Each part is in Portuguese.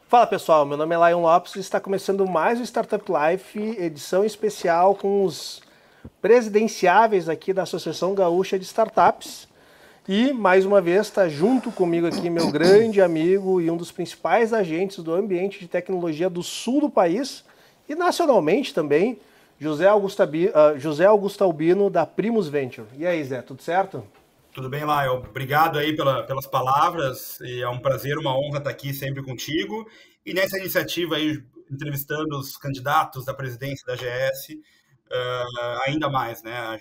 Fala pessoal, meu nome é Lion Lopes e está começando mais o Startup Life, edição especial com os presidenciáveis aqui da Associação Gaúcha de Startups. E mais uma vez está junto comigo aqui meu grande amigo e um dos principais agentes do ambiente de tecnologia do sul do país e nacionalmente também, José Augusto Albino da Primus Venture. E aí, Zé, tudo certo? Tudo bem, Lael? Obrigado aí pelas palavras. E é um prazer, uma honra estar aqui sempre contigo. E nessa iniciativa aí, entrevistando os candidatos da presidência da GS, ainda mais, né?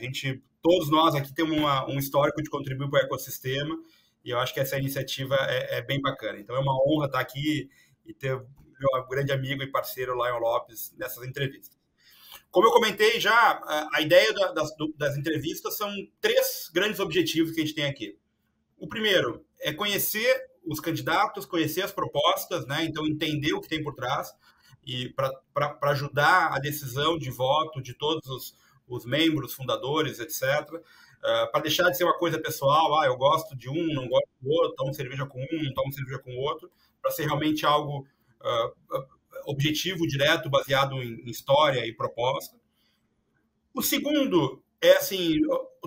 Todos nós aqui temos um histórico de contribuir para o ecossistema e eu acho que essa iniciativa é bem bacana. Então é uma honra estar aqui e ter meu grande amigo e parceiro Lion Lopes nessas entrevistas. Como eu comentei já, a ideia das entrevistas são três grandes objetivos que a gente tem aqui. O primeiro é conhecer os candidatos, conhecer as propostas, né? Então entender o que tem por trás e para ajudar a decisão de voto de todos os membros, fundadores, etc. Para deixar de ser uma coisa pessoal, eu gosto de um, não gosto do outro, tomo cerveja com um, não tomo cerveja com o outro, para ser realmente algo objetivo, direto, baseado em história e proposta. O segundo é assim,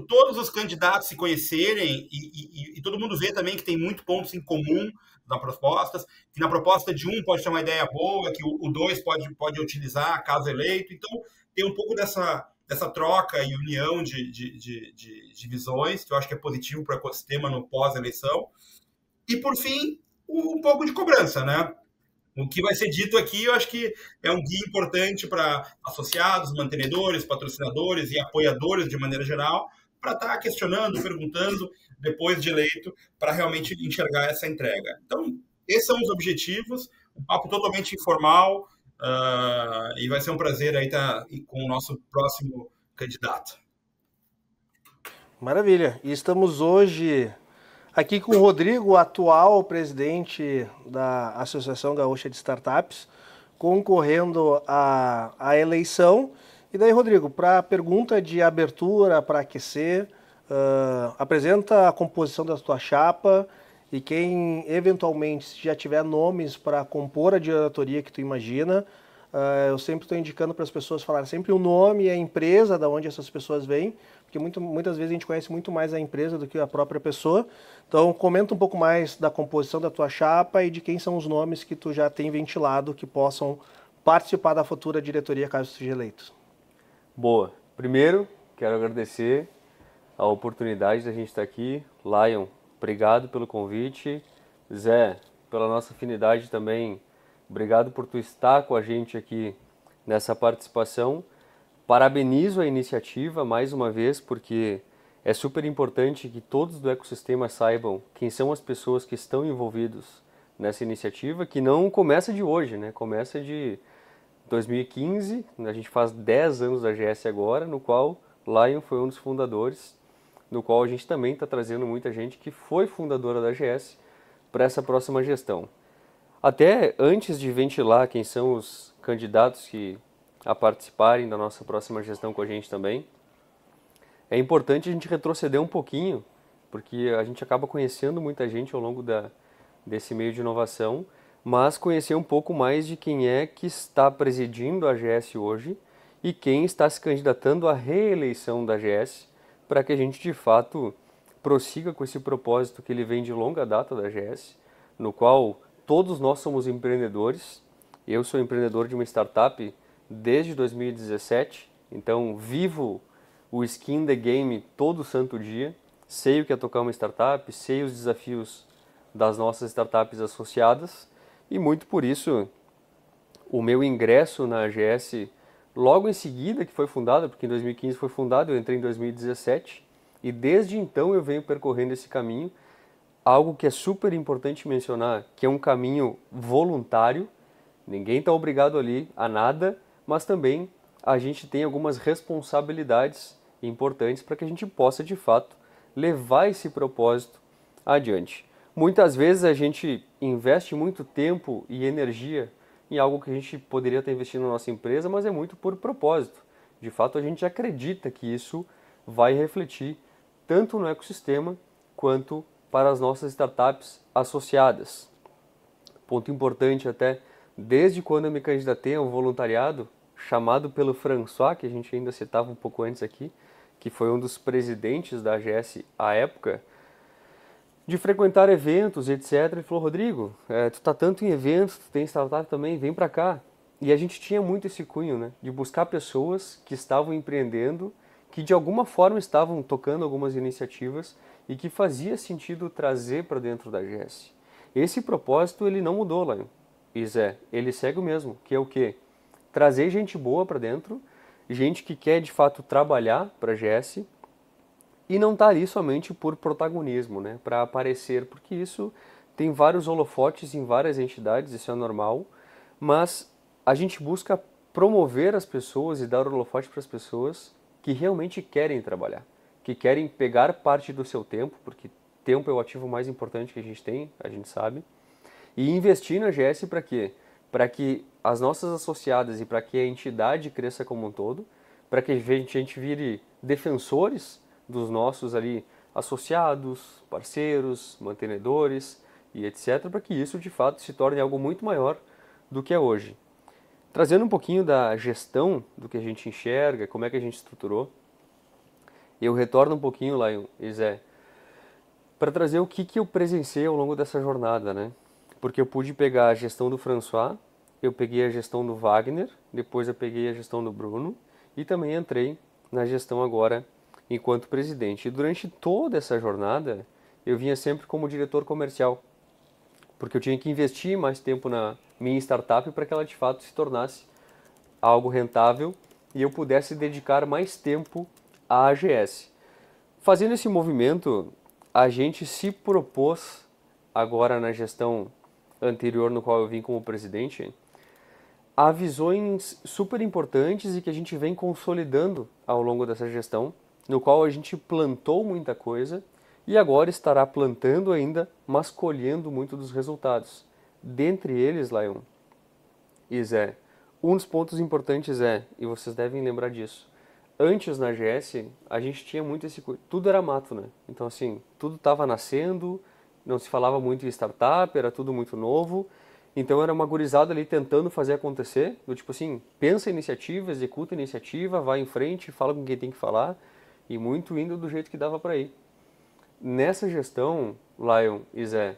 todos os candidatos se conhecerem e todo mundo vê também que tem muitos pontos em comum nas propostas, que na proposta de um pode ter uma ideia boa, que o dois pode utilizar caso eleito. Então, tem um pouco dessa troca e união de visões, que eu acho que é positivo para o ecossistema no pós-eleição. E, por fim, um pouco de cobrança, né? O que vai ser dito aqui, eu acho que é um guia importante para associados, mantenedores, patrocinadores e apoiadores de maneira geral, para estar questionando, perguntando depois de eleito, para realmente enxergar essa entrega. Então, esses são os objetivos, um papo totalmente informal, e vai ser um prazer aí estar com o nosso próximo candidato. Maravilha. E estamos hoje aqui com o Rodrigo, atual presidente da Associação Gaúcha de Startups, concorrendo à eleição. E daí, Rodrigo, para a pergunta de abertura, para aquecer, apresenta a composição da tua chapa e quem eventualmente já tiver nomes para compor a diretoria que tu imagina, eu sempre estou indicando para as pessoas falarem sempre o nome e a empresa da onde essas pessoas vêm, porque muitas vezes a gente conhece muito mais a empresa do que a própria pessoa. Então, comenta um pouco mais da composição da tua chapa e de quem são os nomes que tu já tem ventilado que possam participar da futura diretoria caso seja eleito. Boa. Primeiro, quero agradecer a oportunidade da gente estar aqui. Lion, obrigado pelo convite. Zé, pela nossa afinidade também, obrigado por tu estar com a gente aqui nessa participação. Parabenizo a iniciativa mais uma vez, porque é super importante que todos do ecossistema saibam quem são as pessoas que estão envolvidos nessa iniciativa, que não começa de hoje, né? Começa de 2015, a gente faz 10 anos da GS agora, no qual Lion foi um dos fundadores, no qual a gente também está trazendo muita gente que foi fundadora da GS para essa próxima gestão. Até antes de ventilar quem são os candidatos a participarem da nossa próxima gestão com a gente também, é importante a gente retroceder um pouquinho, porque a gente acaba conhecendo muita gente ao longo desse meio de inovação, mas conhecer um pouco mais de quem é que está presidindo a GS hoje e quem está se candidatando à reeleição da GS, para que a gente de fato prossiga com esse propósito que ele vem de longa data da GS, no qual todos nós somos empreendedores. Eu sou empreendedor de uma startup desde 2017, então vivo o skin the game todo santo dia, sei o que é tocar uma startup, sei os desafios das nossas startups associadas e muito por isso o meu ingresso na AGS logo em seguida que foi fundada, porque em 2015 foi fundada, eu entrei em 2017 e desde então eu venho percorrendo esse caminho, algo que é super importante mencionar, que é um caminho voluntário, ninguém está obrigado ali a nada, mas também a gente tem algumas responsabilidades importantes para que a gente possa, de fato, levar esse propósito adiante. Muitas vezes a gente investe muito tempo e energia em algo que a gente poderia estar investindo na nossa empresa, mas é muito por propósito. De fato, a gente acredita que isso vai refletir tanto no ecossistema quanto para as nossas startups associadas. ponto importante até, desde quando eu me candidatei ao voluntariado, chamado pelo François, que a gente ainda citava um pouco antes aqui, que foi um dos presidentes da AGS à época, de frequentar eventos, etc. Ele falou, Rodrigo, tu tá tanto em eventos, tu tem startup também, vem para cá. E a gente tinha muito esse cunho, né, de buscar pessoas que estavam empreendendo, que de alguma forma estavam tocando algumas iniciativas e que fazia sentido trazer para dentro da AGS. Esse propósito ele não mudou, Lion. Ele segue o mesmo, que é o quê? Trazer gente boa para dentro, gente que quer de fato trabalhar para a AGS e não tá ali somente por protagonismo, né, para aparecer, porque isso tem vários holofotes em várias entidades, isso é normal, mas a gente busca promover as pessoas e dar holofote para as pessoas que realmente querem trabalhar, que querem pegar parte do seu tempo, porque tempo é o ativo mais importante que a gente tem, a gente sabe, e investir na AGS para quê? Para que as nossas associadas e para que a entidade cresça como um todo, para que a gente vire defensores dos nossos ali associados, parceiros, mantenedores e etc, para que isso de fato se torne algo muito maior do que é hoje. Trazendo um pouquinho da gestão do que a gente enxerga, como é que a gente estruturou, eu retorno um pouquinho, Lion e Zé, para trazer o que eu presenciei ao longo dessa jornada, né? Porque eu pude pegar a gestão do François, eu peguei a gestão do Wagner, depois eu peguei a gestão do Bruno e também entrei na gestão agora enquanto presidente. E durante toda essa jornada, eu vinha sempre como diretor comercial, porque eu tinha que investir mais tempo na minha startup para que ela de fato se tornasse algo rentável e eu pudesse dedicar mais tempo à AGS. Fazendo esse movimento, a gente se propôs, agora na gestão anterior no qual eu vim como presidente, a visões super importantes e que a gente vem consolidando ao longo dessa gestão, no qual a gente plantou muita coisa e agora estará plantando ainda, mas colhendo muito dos resultados. Dentre eles, Lion e Zé, um dos pontos importantes e vocês devem lembrar disso, antes na AGS, a gente tinha muito tudo era mato, né? Então assim, tudo estava nascendo, não se falava muito em startup, era tudo muito novo, então era uma gurizada ali tentando fazer acontecer, do tipo assim, pensa a iniciativa, executa a iniciativa, vai em frente, fala com quem tem que falar, e muito indo do jeito que dava para ir. Nessa gestão, Lion e Zé,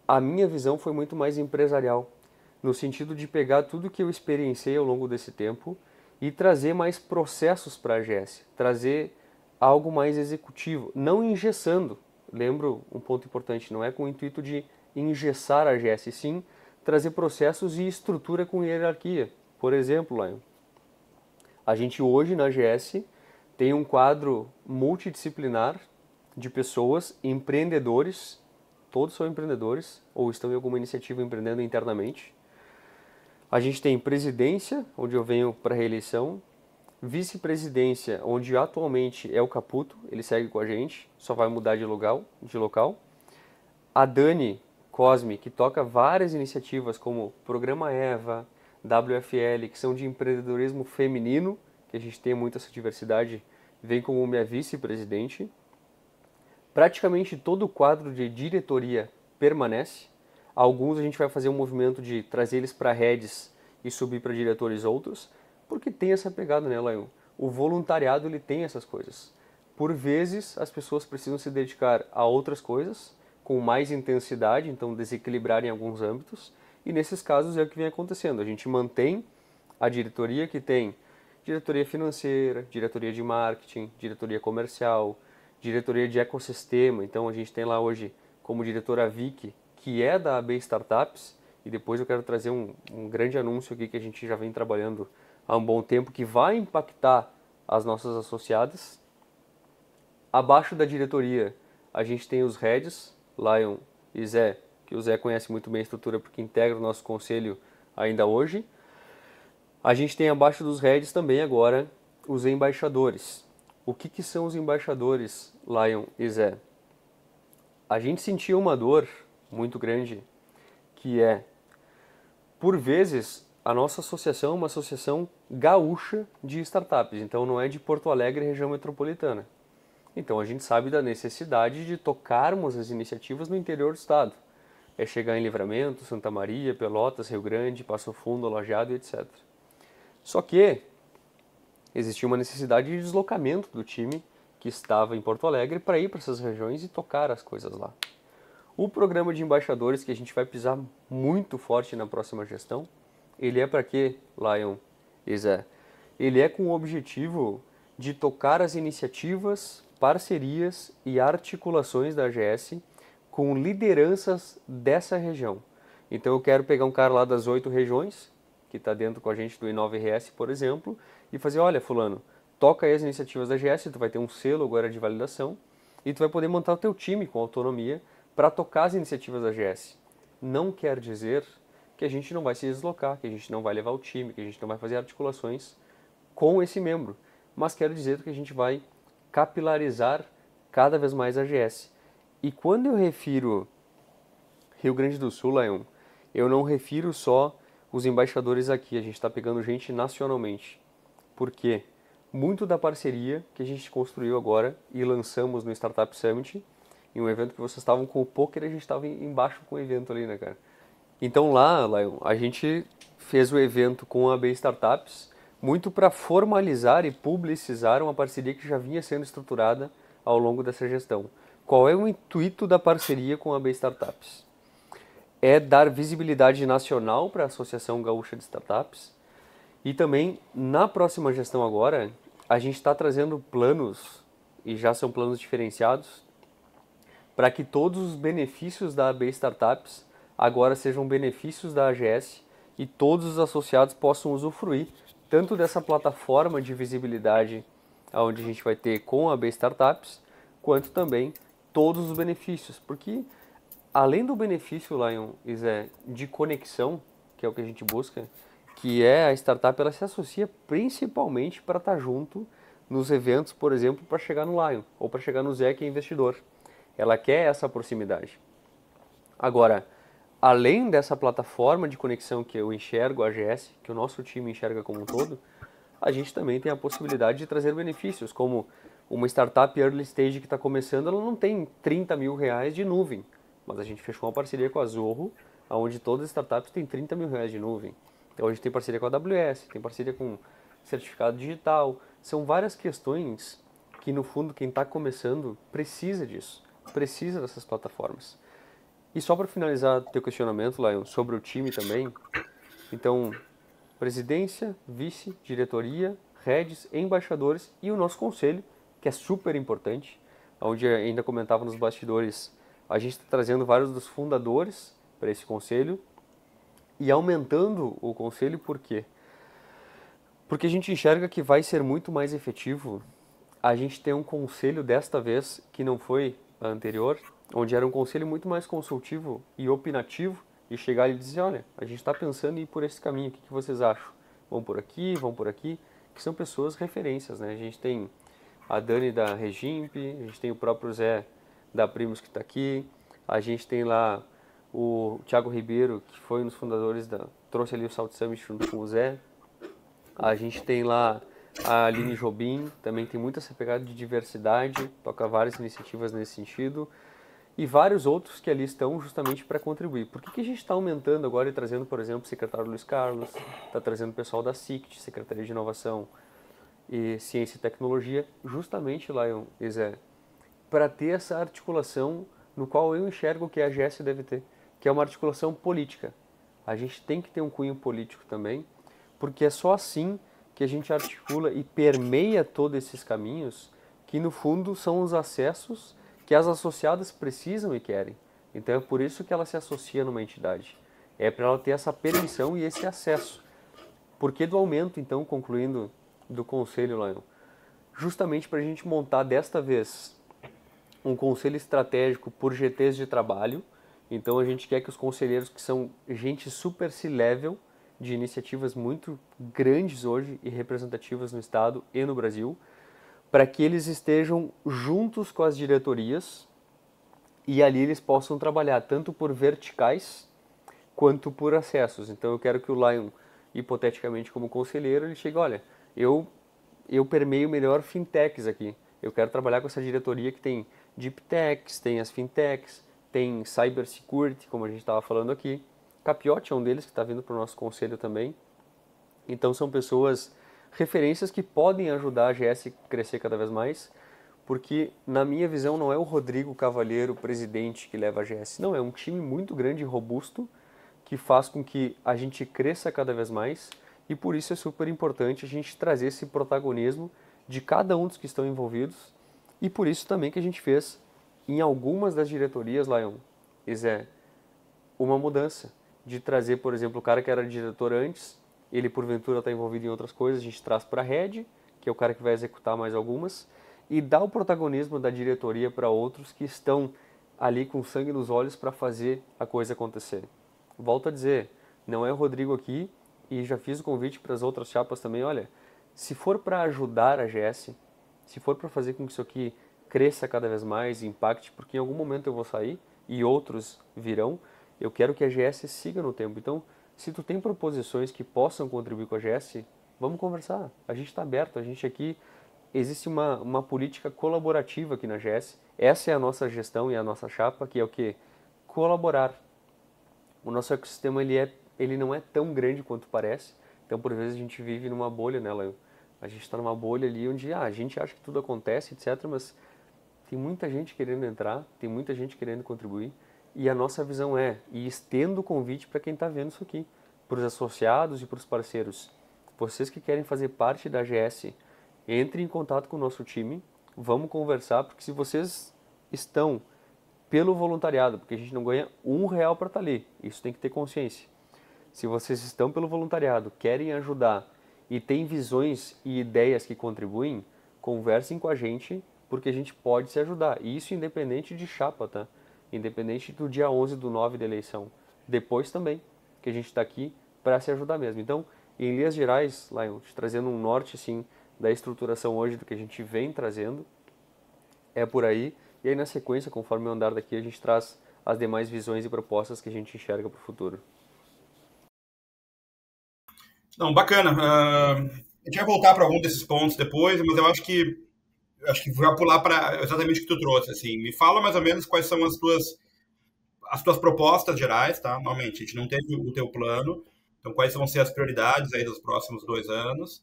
a minha visão foi muito mais empresarial, no sentido de pegar tudo que eu experienciei ao longo desse tempo e trazer mais processos para a AGS, trazer algo mais executivo, não engessando. Lembro um ponto importante, não é com o intuito de engessar a AGS, sim trazer processos e estrutura com hierarquia. Por exemplo, Lion, a gente hoje na AGS tem um quadro multidisciplinar de pessoas, empreendedores, todos são empreendedores ou estão em alguma iniciativa empreendendo internamente. A gente tem presidência, onde eu venho para reeleição, vice-presidência, onde atualmente é o Caputo, ele segue com a gente, só vai mudar de local. A Dani Cosme, que toca várias iniciativas como Programa EVA, WFL, que são de empreendedorismo feminino, que a gente tem muita essa diversidade, vem como minha vice-presidente. Praticamente todo o quadro de diretoria permanece. Alguns a gente vai fazer um movimento de trazer eles para heads e subir para diretores outros, porque tem essa pegada, né, Lion? O voluntariado ele tem essas coisas. Por vezes as pessoas precisam se dedicar a outras coisas com mais intensidade, então desequilibrar em alguns âmbitos, e nesses casos é o que vem acontecendo. A gente mantém a diretoria que tem diretoria financeira, diretoria de marketing, diretoria comercial, diretoria de ecossistema. Então a gente tem lá hoje como diretora a Vicky, que é da AB Startups, e depois eu quero trazer um grande anúncio aqui que a gente já vem trabalhando há um bom tempo, que vai impactar as nossas associadas. Abaixo da diretoria a gente tem os heads, Lion e Zé, que o Zé conhece muito bem a estrutura porque integra o nosso conselho ainda hoje. A gente tem abaixo dos heads também agora os embaixadores. O que são os embaixadores, Lion e Zé? A gente sentiu uma dor muito grande, que é, por vezes, a nossa associação é uma associação gaúcha de startups, então não é de Porto Alegre, região metropolitana. Então a gente sabe da necessidade de tocarmos as iniciativas no interior do estado. é chegar em Livramento, Santa Maria, Pelotas, Rio Grande, Passo Fundo, Lajeado e etc. Só que existia uma necessidade de deslocamento do time que estava em Porto Alegre para ir para essas regiões e tocar as coisas lá. O programa de embaixadores, que a gente vai pisar muito forte na próxima gestão, ele é para quê, Lion e Zé? Ele é com o objetivo de tocar as iniciativas, parcerias e articulações da AGS com lideranças dessa região. Então eu quero pegar um cara lá das 8 regiões, que está dentro com a gente do I9RS, por exemplo, e fazer, olha, fulano, toca aí as iniciativas da AGS, tu vai ter um selo agora de validação, e tu vai poder montar o teu time com autonomia para tocar as iniciativas da AGS. Não quer dizer que a gente não vai se deslocar, que a gente não vai levar o time, que a gente não vai fazer articulações com esse membro, mas quero dizer que a gente vai capilarizar cada vez mais a AGS. E quando eu refiro Rio Grande do Sul, Lion, eu não refiro só os embaixadores aqui, a gente está pegando gente nacionalmente. Por quê? Muito da parceria que a gente construiu agora e lançamos no Startup Summit, em um evento que vocês estavam com o poker, a gente estava embaixo com o evento ali, né, cara? Então lá, Lion, a gente fez o evento com a AB Startups muito para formalizar e publicizar uma parceria que já vinha sendo estruturada ao longo dessa gestão. Qual é o intuito da parceria com a AB Startups? É dar visibilidade nacional para a Associação Gaúcha de Startups e também, na próxima gestão agora, a gente está trazendo planos, e já são planos diferenciados, para que todos os benefícios da AB Startups agora sejam benefícios da AGS e todos os associados possam usufruir tanto dessa plataforma de visibilidade onde a gente vai ter com a AB Startups, quanto também todos os benefícios, porque além do benefício, Lion, de conexão, que é o que a gente busca, que é a startup, ela se associa principalmente para estar junto nos eventos, por exemplo, para chegar no Lion, ou para chegar no Zé, que é investidor. Ela quer essa proximidade. Agora, além dessa plataforma de conexão que eu enxergo, a AGS, que o nosso time enxerga como um todo, a gente também tem a possibilidade de trazer benefícios, como uma startup early stage que está começando, ela não tem 30 mil reais de nuvem, mas a gente fechou uma parceria com a Zorro, onde todas as startups têm 30 mil reais de nuvem. Então a gente tem parceria com a AWS, tem parceria com certificado digital, são várias questões que no fundo quem está começando precisa disso, precisa dessas plataformas. E só para finalizar teu questionamento, Lion, sobre o time também, então presidência, vice, diretoria, heads, embaixadores e o nosso conselho, que é super importante, onde ainda comentava nos bastidores, a gente está trazendo vários dos fundadores para esse conselho e aumentando o conselho, por quê? Porque a gente enxerga que vai ser muito mais efetivo a gente ter um conselho desta vez, que não foi a anterior, onde era um conselho muito mais consultivo e opinativo, e chegar e dizer, olha, a gente está pensando em ir por esse caminho, o que vocês acham? Vão por aqui, que são pessoas referências, né? A gente tem a Dani da Regimp, a gente tem o próprio Zé da Primos que está aqui, a gente tem lá o Thiago Ribeiro, que foi um dos fundadores, trouxe ali o Salt Summit junto com o Zé, a gente tem lá a Aline Jobim, também tem muita essa pegada de diversidade, toca várias iniciativas nesse sentido, e vários outros que ali estão justamente para contribuir. Por que a gente está aumentando agora e trazendo, por exemplo, o secretário Luiz Carlos, está trazendo o pessoal da SICT, Secretaria de Inovação e Ciência e Tecnologia, justamente, Lion e Zé, para ter essa articulação no qual eu enxergo que a AGS deve ter, que é uma articulação política. A gente tem que ter um cunho político também, porque é só assim que a gente articula e permeia todos esses caminhos, que no fundo são os acessos que as associadas precisam e querem. Então é por isso que ela se associa numa entidade. É para ela ter essa permissão e esse acesso. Por que do aumento, então, concluindo, do conselho, Lion? Justamente para a gente montar desta vez um conselho estratégico por GTs de trabalho. Então a gente quer que os conselheiros, que são gente super C-level, de iniciativas muito grandes hoje e representativas no estado e no Brasil, para que eles estejam juntos com as diretorias e ali eles possam trabalhar tanto por verticais quanto por acessos. Então eu quero que o Lion, hipoteticamente como conselheiro, ele chegue, olha, eu permeio melhor fintechs aqui, eu quero trabalhar com essa diretoria que tem deep techs, tem as fintechs, tem Cybersecurity, como a gente estava falando aqui. Capiotti é um deles que está vindo para o nosso conselho também. Então são pessoas, referências que podem ajudar a AGS a crescer cada vez mais, porque na minha visão não é o Rodrigo Cavalheiro, presidente, que leva a AGS, não, é um time muito grande e robusto que faz com que a gente cresça cada vez mais, e por isso é super importante a gente trazer esse protagonismo de cada um dos que estão envolvidos, e por isso também que a gente fez em algumas das diretorias, Lion, Zé, uma mudança de trazer, por exemplo, o cara que era diretor antes, ele porventura está envolvido em outras coisas, a gente traz para a Head, que é o cara que vai executar mais algumas, e dá o protagonismo da diretoria para outros que estão ali com sangue nos olhos para fazer a coisa acontecer. Volto a dizer, não é o Rodrigo aqui, e já fiz o convite para as outras chapas também, olha, se for para ajudar a AGS, se for para fazer com que isso aqui cresça cada vez mais, impacte, porque em algum momento eu vou sair e outros virão, eu quero que a AGS siga no tempo. Então, se tu tem proposições que possam contribuir com a AGS, vamos conversar. A gente está aberto, a gente aqui, existe uma política colaborativa aqui na AGS. Essa é a nossa gestão e a nossa chapa, que é o quê? Colaborar. O nosso ecossistema ele não é tão grande quanto parece, então por vezes a gente vive numa bolha, né, Léo? A gente está numa bolha ali onde a gente acha que tudo acontece, etc., mas tem muita gente querendo entrar, tem muita gente querendo contribuir, e a nossa visão e estendo o convite para quem está vendo isso aqui, para os associados e para os parceiros. Vocês que querem fazer parte da AGS, entrem em contato com o nosso time, vamos conversar, porque se vocês estão pelo voluntariado, porque a gente não ganha R$1 para estar ali, isso tem que ter consciência. Se vocês estão pelo voluntariado, querem ajudar e têm visões e ideias que contribuem, conversem com a gente, porque a gente pode se ajudar. E isso independente de chapa, tá? Independente do dia 11/9 da eleição. Depois também, que a gente está aqui para se ajudar mesmo. Então, em linhas gerais, Lion, trazendo um norte assim, da estruturação hoje do que a gente vem trazendo, é por aí. E aí na sequência, conforme o andar daqui, a gente traz as demais visões e propostas que a gente enxerga para o futuro. Não, bacana. A gente vai voltar para algum desses pontos depois, mas eu acho que vai pular para exatamente o que tu trouxe. Assim, me fala mais ou menos quais são as tuas propostas gerais, tá? Normalmente, a gente não teve o teu plano, então quais vão ser as prioridades aí dos próximos 2 anos?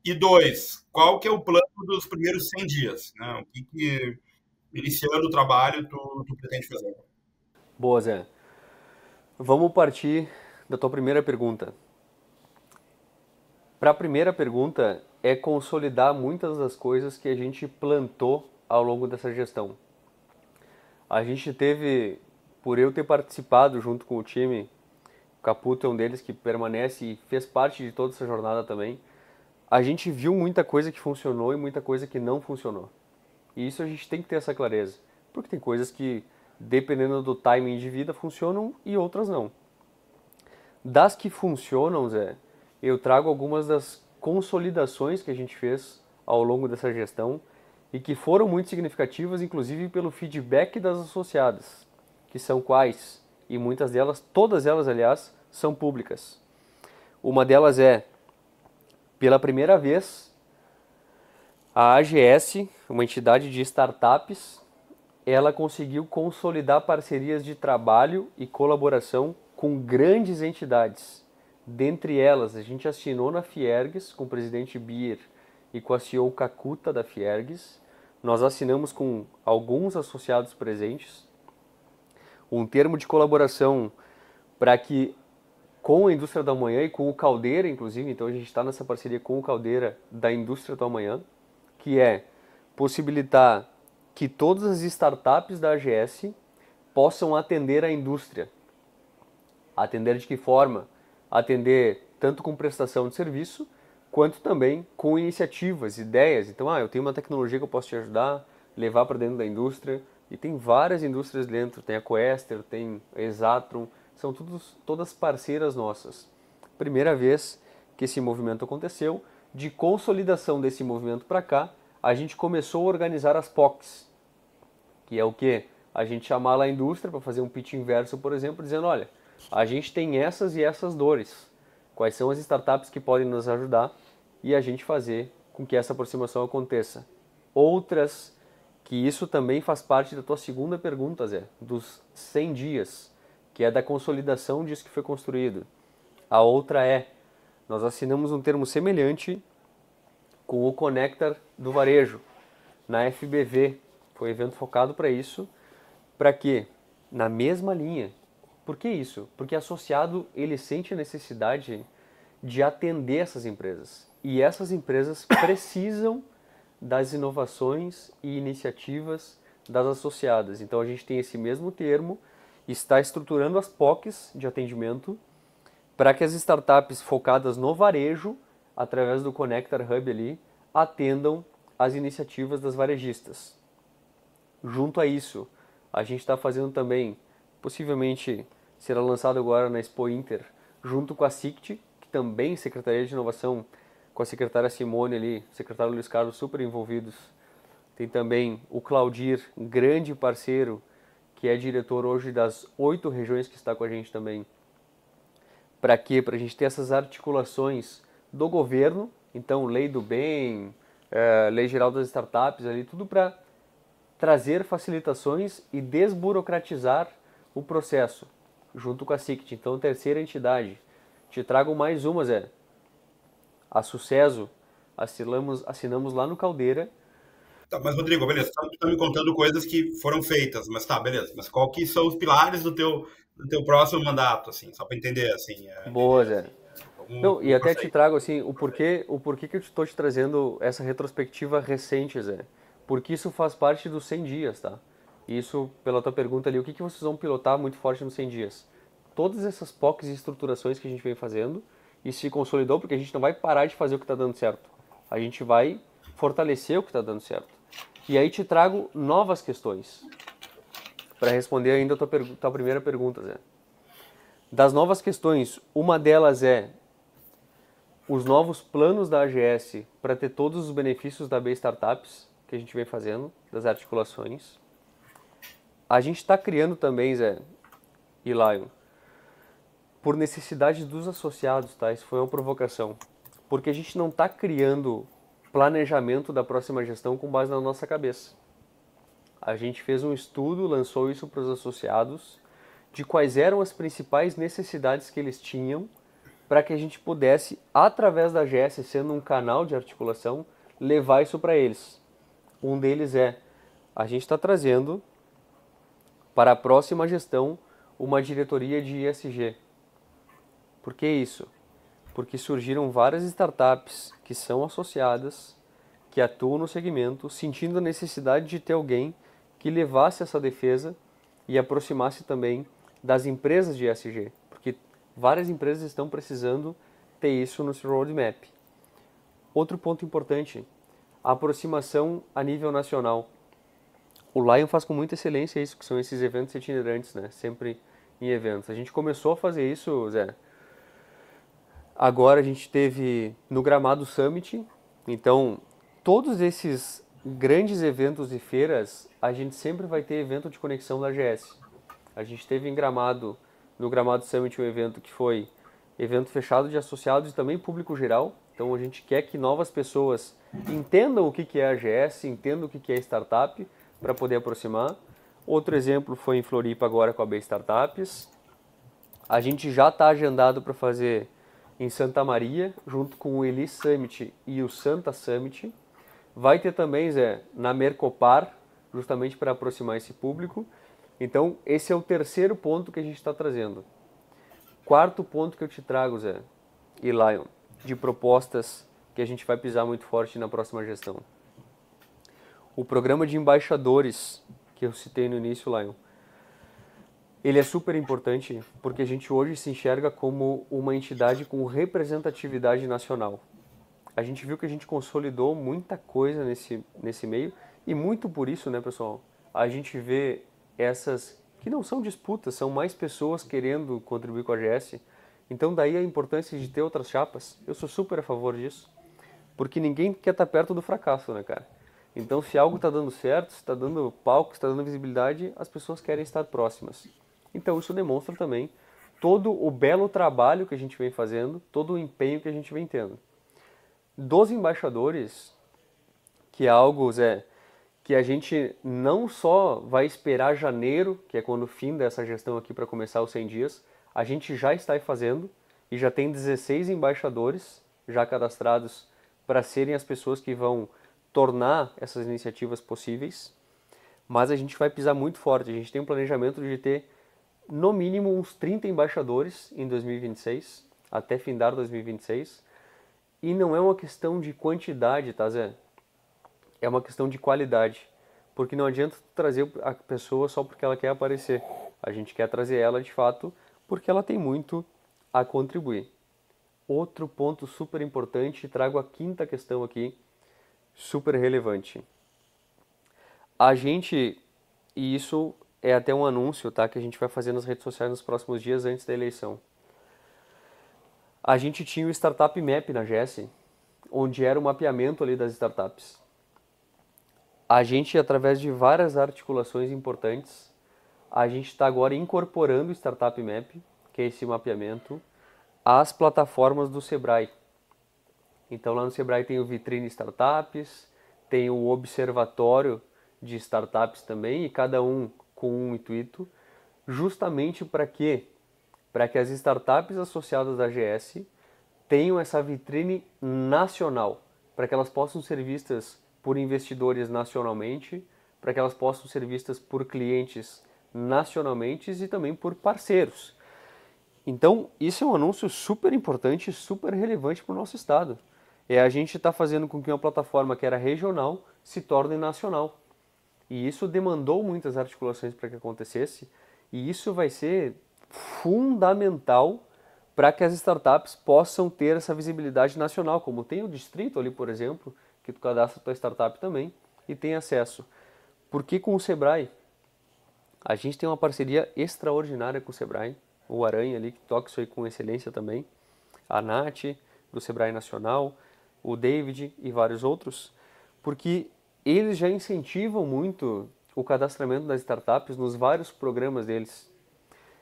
E dois, qual que é o plano dos primeiros 100 dias? Né? O que iniciando o trabalho, tu pretende fazer? Boa, Zé. Vamos partir da tua primeira pergunta. Para a primeira pergunta, é consolidar muitas das coisas que a gente plantou ao longo dessa gestão. A gente teve, por eu ter participado junto com o time, o Caputo é um deles que permanece e fez parte de toda essa jornada também, a gente viu muita coisa que funcionou e muita coisa que não funcionou. E isso a gente tem que ter essa clareza, porque tem coisas que, dependendo do timing de vida, funcionam e outras não. Das que funcionam, Zé, eu trago algumas das consolidações que a gente fez ao longo dessa gestão e que foram muito significativas, inclusive pelo feedback das associadas, que são quais? E muitas delas, todas elas, aliás, são públicas. Uma delas é, pela primeira vez, a AGS, uma entidade de startups, ela conseguiu consolidar parcerias de trabalho e colaboração com grandes entidades. Dentre elas, a gente assinou na Fiergs, com o presidente Bier e com a CEO Kakuta da Fiergs. Nós assinamos com alguns associados presentes um termo de colaboração para que, com a Indústria do Amanhã e com o Caldeira, inclusive, então a gente está nessa parceria com o Caldeira da Indústria do Amanhã, que é possibilitar que todas as startups da AGS possam atender a indústria. Atender de que forma? Atender tanto com prestação de serviço, quanto também com iniciativas, ideias. Então, eu tenho uma tecnologia que eu posso te ajudar, levar para dentro da indústria, e tem várias indústrias dentro, tem a Coester, tem a Exatron, são todas parceiras nossas. Primeira vez que esse movimento aconteceu, de consolidação desse movimento para cá, a gente começou a organizar as POCs, que é o quê? A gente chamar lá a indústria para fazer um pitch inverso, por exemplo, dizendo, olha, a gente tem essas e essas dores. Quais são as startups que podem nos ajudar e a gente fazer com que essa aproximação aconteça. Outras que isso também faz parte da tua segunda pergunta, Zé, dos 100 dias, que é da consolidação disso que foi construído. A outra é, nós assinamos um termo semelhante com o Connector do Varejo, na FBV. Foi um evento focado para isso. Para quê? Na mesma linha. Por que isso? Porque associado, ele sente a necessidade de atender essas empresas. E essas empresas precisam das inovações e iniciativas das associadas. Então a gente tem esse mesmo termo, está estruturando as POCs de atendimento para que as startups focadas no varejo, através do Connector Hub ali, atendam as iniciativas das varejistas. Junto a isso, a gente está fazendo também, possivelmente será lançado agora na Expo Inter, junto com a SICT, que também Secretaria de Inovação, com a secretária Simone ali, o secretário Luiz Carlos, super envolvidos. Tem também o Claudir, grande parceiro, que é diretor hoje das 8 regiões que está com a gente também. Para quê? Para a gente ter essas articulações do governo, então Lei do Bem, Lei Geral das Startups, ali, tudo para trazer facilitações e desburocratizar o processo, junto com a SICT. Então, terceira entidade. Te trago mais uma, Zé. A Sucesso, assinamos lá no Caldeira. Tá, mas, Rodrigo, beleza, tu tá me contando coisas que foram feitas, mas tá, beleza. Mas qual que são os pilares do teu próximo mandato, assim, só para entender, assim. Boa, Zé. Não, e até conceito. te trago, assim, o porquê que eu estou te trazendo essa retrospectiva recente, Zé. Porque isso faz parte dos 100 dias, tá? Isso, pela tua pergunta ali, o que vocês vão pilotar muito forte nos 100 dias? Todas essas POCs e estruturações que a gente vem fazendo, e se consolidou, porque a gente não vai parar de fazer o que está dando certo. A gente vai fortalecer o que está dando certo. E aí te trago novas questões, para responder ainda a tua primeira pergunta, Zé. Das novas questões, uma delas é os novos planos da AGS para ter todos os benefícios da B Startups, que a gente vem fazendo, das articulações. A gente está criando também, Zé e Lion, por necessidade dos associados, tá? Isso foi uma provocação. Porque a gente não está criando planejamento da próxima gestão com base na nossa cabeça. A gente fez um estudo, lançou isso para os associados, de quais eram as principais necessidades que eles tinham para que a gente pudesse, através da AGS, sendo um canal de articulação, levar isso para eles. Um deles é, a gente está trazendo para a próxima gestão uma diretoria de ESG. Por que isso? Porque surgiram várias startups que são associadas, que atuam no segmento, sentindo a necessidade de ter alguém que levasse essa defesa e aproximasse também das empresas de ESG, porque várias empresas estão precisando ter isso no seu roadmap. Outro ponto importante, a aproximação a nível nacional. O Lion faz com muita excelência isso, que são esses eventos itinerantes, né? Sempre em eventos. A gente começou a fazer isso, Zé. Agora a gente teve no Gramado Summit, então todos esses grandes eventos e feiras, a gente sempre vai ter evento de conexão da AGS. A gente teve em Gramado, no Gramado Summit, um evento que foi evento fechado de associados e também público geral. Então a gente quer que novas pessoas entendam o que é a AGS, entendam o que é startup, para poder aproximar. Outro exemplo foi em Floripa agora com a B Startups. A gente já está agendado para fazer em Santa Maria, junto com o Eli Summit e o Santa Summit. Vai ter também, Zé, na Mercopar, justamente para aproximar esse público. Então, esse é o terceiro ponto que a gente está trazendo. Quarto ponto que eu te trago, Zé e Lion, de propostas que a gente vai pisar muito forte na próxima gestão. O programa de embaixadores, que eu citei no início, Lion, ele é super importante porque a gente hoje se enxerga como uma entidade com representatividade nacional. A gente viu que a gente consolidou muita coisa nesse meio e muito por isso, né, pessoal, a gente vê essas que não são disputas, são mais pessoas querendo contribuir com a AGS. Então daí a importância de ter outras chapas. Eu sou super a favor disso, porque ninguém quer estar perto do fracasso, né, cara? Então se algo está dando certo, se está dando palco, se está dando visibilidade, as pessoas querem estar próximas. Então isso demonstra também todo o belo trabalho que a gente vem fazendo, todo o empenho que a gente vem tendo. Dos embaixadores, que é algo, Zé, que a gente não só vai esperar janeiro, que é quando o fim dessa gestão aqui para começar os 100 dias, a gente já está fazendo e já tem 16 embaixadores já cadastrados para serem as pessoas que vão tornar essas iniciativas possíveis, mas a gente vai pisar muito forte. A gente tem um planejamento de ter no mínimo uns 30 embaixadores em 2026, até findar 2026, e não é uma questão de quantidade, tá, Zé? É uma questão de qualidade, porque não adianta trazer a pessoa só porque ela quer aparecer. A gente quer trazer ela de fato porque ela tem muito a contribuir. Outro ponto super importante, trago a quinta questão aqui, super relevante. A gente, e isso é até um anúncio, tá, que a gente vai fazer nas redes sociais nos próximos dias antes da eleição. A gente tinha o Startup Map na GS, onde era o mapeamento ali das startups. A gente, através de várias articulações importantes, a gente está agora incorporando o Startup Map, que é esse mapeamento, às plataformas do Sebrae. Então lá no Sebrae tem o Vitrine Startups, tem o Observatório de Startups também, e cada um com um intuito, justamente para quê? Para que as startups associadas à GS tenham essa vitrine nacional, para que elas possam ser vistas por investidores nacionalmente, para que elas possam ser vistas por clientes nacionalmente e também por parceiros. Então, isso é um anúncio super importante e super relevante para o nosso estado. A gente está fazendo com que uma plataforma que era regional se torne nacional. E isso demandou muitas articulações para que acontecesse, e isso vai ser fundamental para que as startups possam ter essa visibilidade nacional, como tem o Distrito ali, por exemplo, que tu cadastra a tua startup também e tem acesso. Porque com o Sebrae, a gente tem uma parceria extraordinária com o Sebrae, o Aranha ali, que toca isso aí com excelência também, a Nath, do Sebrae Nacional, o David e vários outros, porque eles já incentivam muito o cadastramento das startups nos vários programas deles.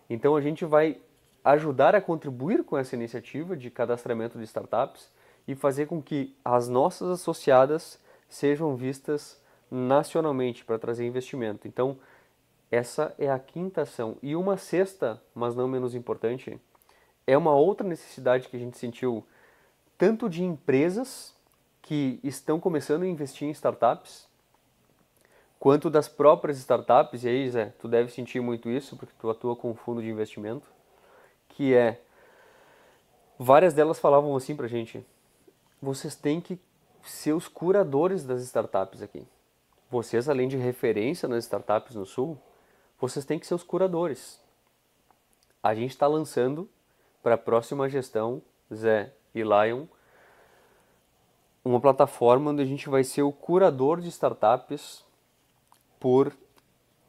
Então a gente vai ajudar a contribuir com essa iniciativa de cadastramento de startups e fazer com que as nossas associadas sejam vistas nacionalmente para trazer investimento. Então, essa é a quinta ação. E uma sexta, mas não menos importante, é uma outra necessidade que a gente sentiu tanto de empresas que estão começando a investir em startups, quanto das próprias startups, e aí, Zé, tu deve sentir muito isso, porque tu atua com um fundo de investimento, que é, várias delas falavam assim pra gente, vocês têm que ser os curadores das startups aqui. Vocês, além de referência nas startups no Sul, vocês têm que ser os curadores. A gente está lançando para a próxima gestão, Zé e Lion, uma plataforma onde a gente vai ser o curador de startups por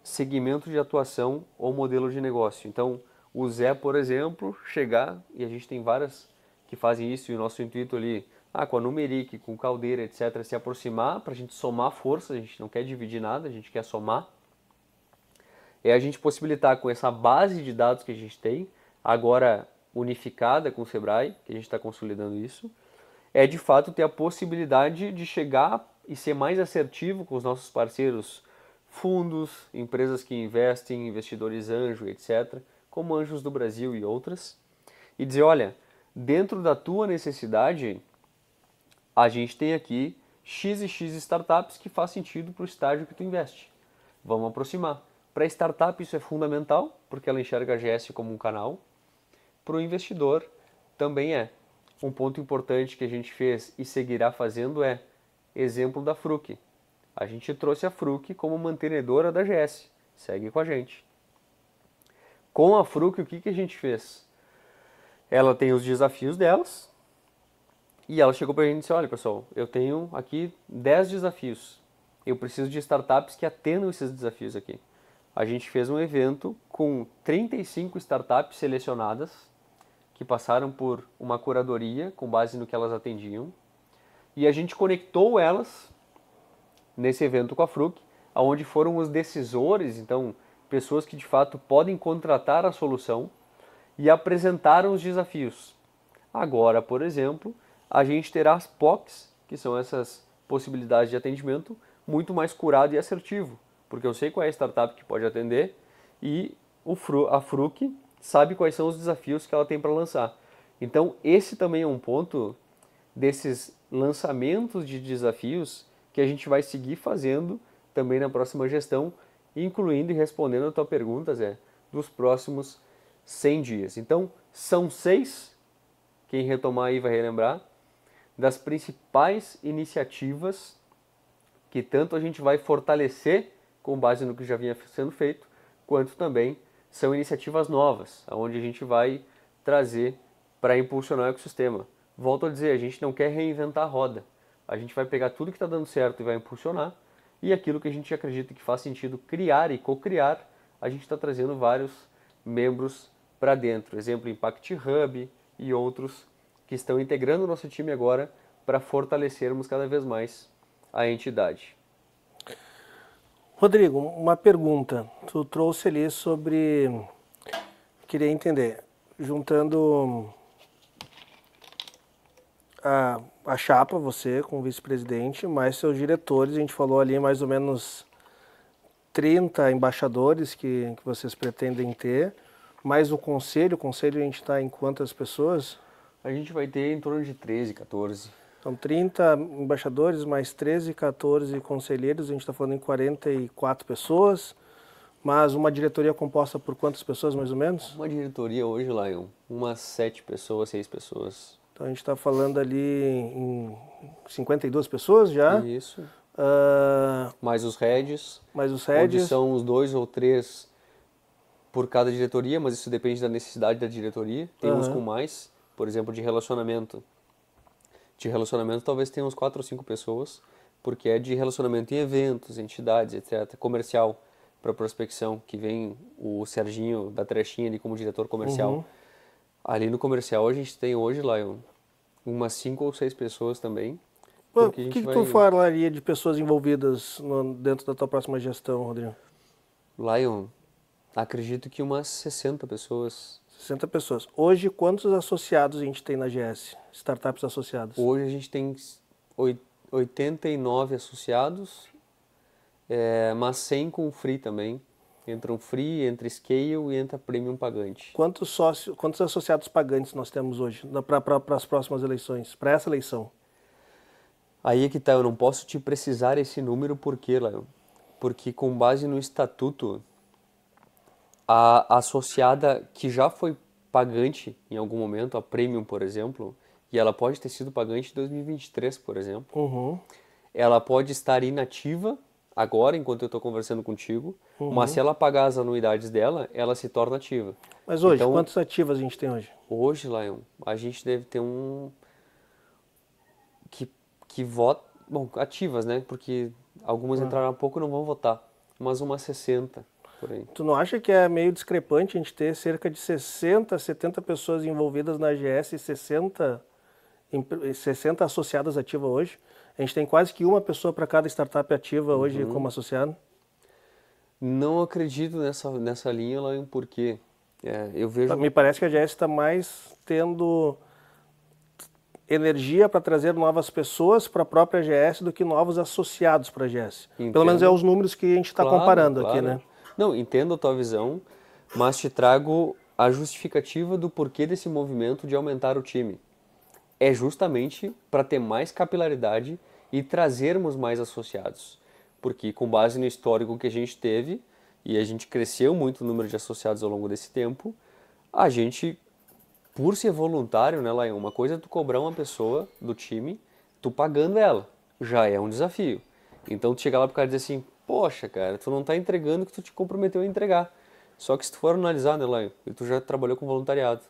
segmento de atuação ou modelo de negócio. Então, o Zé, por exemplo, chegar, e a gente tem várias que fazem isso, e o nosso intuito ali, com a Numeric, com Caldeira, etc., se aproximar para a gente somar forças, a gente não quer dividir nada, a gente quer somar. É a gente possibilitar com essa base de dados que a gente tem, agora unificada com o Sebrae, que a gente está consolidando isso, é de fato ter a possibilidade de chegar e ser mais assertivo com os nossos parceiros, fundos, empresas que investem, investidores anjo, etc., como Anjos do Brasil e outras, e dizer, olha, dentro da tua necessidade, a gente tem aqui X e X startups que faz sentido para o estágio que tu investe. Vamos aproximar. Para a startup isso é fundamental, porque ela enxerga a GS como um canal. Para o investidor também é. Um ponto importante que a gente fez e seguirá fazendo é exemplo da Fruc. A gente trouxe a Fruc como mantenedora da GS. Segue com a gente. Com a Fruc, o que a gente fez? Ela tem os desafios delas e ela chegou para a gente e disse, olha pessoal, eu tenho aqui 10 desafios. Eu preciso de startups que atendam esses desafios aqui. A gente fez um evento com 35 startups selecionadas que passaram por uma curadoria com base no que elas atendiam e a gente conectou elas nesse evento com a Fruc, onde foram os decisores, então pessoas que de fato podem contratar a solução e apresentaram os desafios. Agora, por exemplo, a gente terá as POCs, que são essas possibilidades de atendimento, muito mais curado e assertivo, porque eu sei qual é a startup que pode atender e a Fruc sabe quais são os desafios que ela tem para lançar. Então, esse também é um ponto desses lançamentos de desafios que a gente vai seguir fazendo também na próxima gestão, incluindo e respondendo a tua pergunta, Zé, dos próximos 100 dias. Então, são 6, quem retomar aí vai relembrar, das principais iniciativas que tanto a gente vai fortalecer com base no que já vinha sendo feito, quanto também são iniciativas novas, onde a gente vai trazer para impulsionar o ecossistema. Volto a dizer, a gente não quer reinventar a roda. A gente vai pegar tudo que está dando certo e vai impulsionar, e aquilo que a gente acredita que faz sentido criar e co-criar, a gente está trazendo vários membros para dentro. Exemplo, Impact Hub e outros que estão integrando o nosso time agora para fortalecermos cada vez mais a entidade. Rodrigo, uma pergunta. Tu trouxe ali sobre... Queria entender, juntando a chapa, você como vice-presidente, mais seus diretores, a gente falou ali mais ou menos 30 embaixadores que vocês pretendem ter, mais o conselho a gente está em quantas pessoas? A gente vai ter em torno de 13, 14. São 30 embaixadores, mais 13, 14 conselheiros, a gente está falando em 44 pessoas, mas uma diretoria composta por quantas pessoas, mais ou menos? Uma diretoria hoje, Lion, umas 7 pessoas, 6 pessoas. Então a gente está falando ali em 52 pessoas já. Isso. Uh, mais os heads. Mais os heads. Onde são uns 2 ou 3 por cada diretoria, mas isso depende da necessidade da diretoria. Tem uns com mais, por exemplo, de relacionamento. De relacionamento talvez tenha uns 4 ou 5 pessoas, porque é de relacionamento em eventos, entidades, etc. Comercial para prospecção, que vem o Serginho da Trechinha ali como diretor comercial. Ali no comercial a gente tem hoje, Lion, umas 5 ou 6 pessoas também. O que tu falaria de pessoas envolvidas dentro da tua próxima gestão, Rodrigo? Lion, acredito que umas 60 pessoas. 60 pessoas. Hoje, quantos associados a gente tem na GS? Startups associadas? Hoje a gente tem 89 associados, mas 100 com free também. Entra um free, entra scale e entra premium pagante. Quantos associados pagantes nós temos hoje para as próximas eleições, para essa eleição? Aí é que tá, eu não posso te precisar esse número, por quê, Léo? Porque com base no estatuto, a associada que já foi pagante em algum momento, a premium, por exemplo, e ela pode ter sido pagante em 2023, por exemplo, ela pode estar inativa agora, enquanto eu estou conversando contigo, mas se ela pagar as anuidades dela, ela se torna ativa. Mas hoje, então, quantas ativas a gente tem hoje? Hoje, Lion, a gente deve ter que vota... Bom, ativas, né? Porque algumas entraram há pouco e não vão votar. Mas umas 60, por aí. Tu não acha que é meio discrepante a gente ter cerca de 60, 70 pessoas envolvidas na AGS e 60 associadas ativas hoje? A gente tem quase que uma pessoa para cada startup ativa hoje como associado. Não acredito nessa linha, Lion, porque eu vejo... Me parece que a AGS está mais tendo energia para trazer novas pessoas para a própria AGS do que novos associados para a AGS. Entendo. Pelo menos é os números que a gente está comparando aqui, né? Não, entendo a tua visão, mas te trago a justificativa do porquê desse movimento de aumentar o time. É justamente para ter mais capilaridade e trazermos mais associados. Porque com base no histórico que a gente teve, e a gente cresceu muito o número de associados ao longo desse tempo, a gente, por ser voluntário, né, Lion? Uma coisa é tu cobrar uma pessoa do time, tu pagando ela, já é um desafio. Então tu chegar lá pro cara e dizer assim, poxa, cara, tu não tá entregando o que tu te comprometeu a entregar. Só que se tu for analisar, né, Lion? E tu já trabalhou com voluntariado.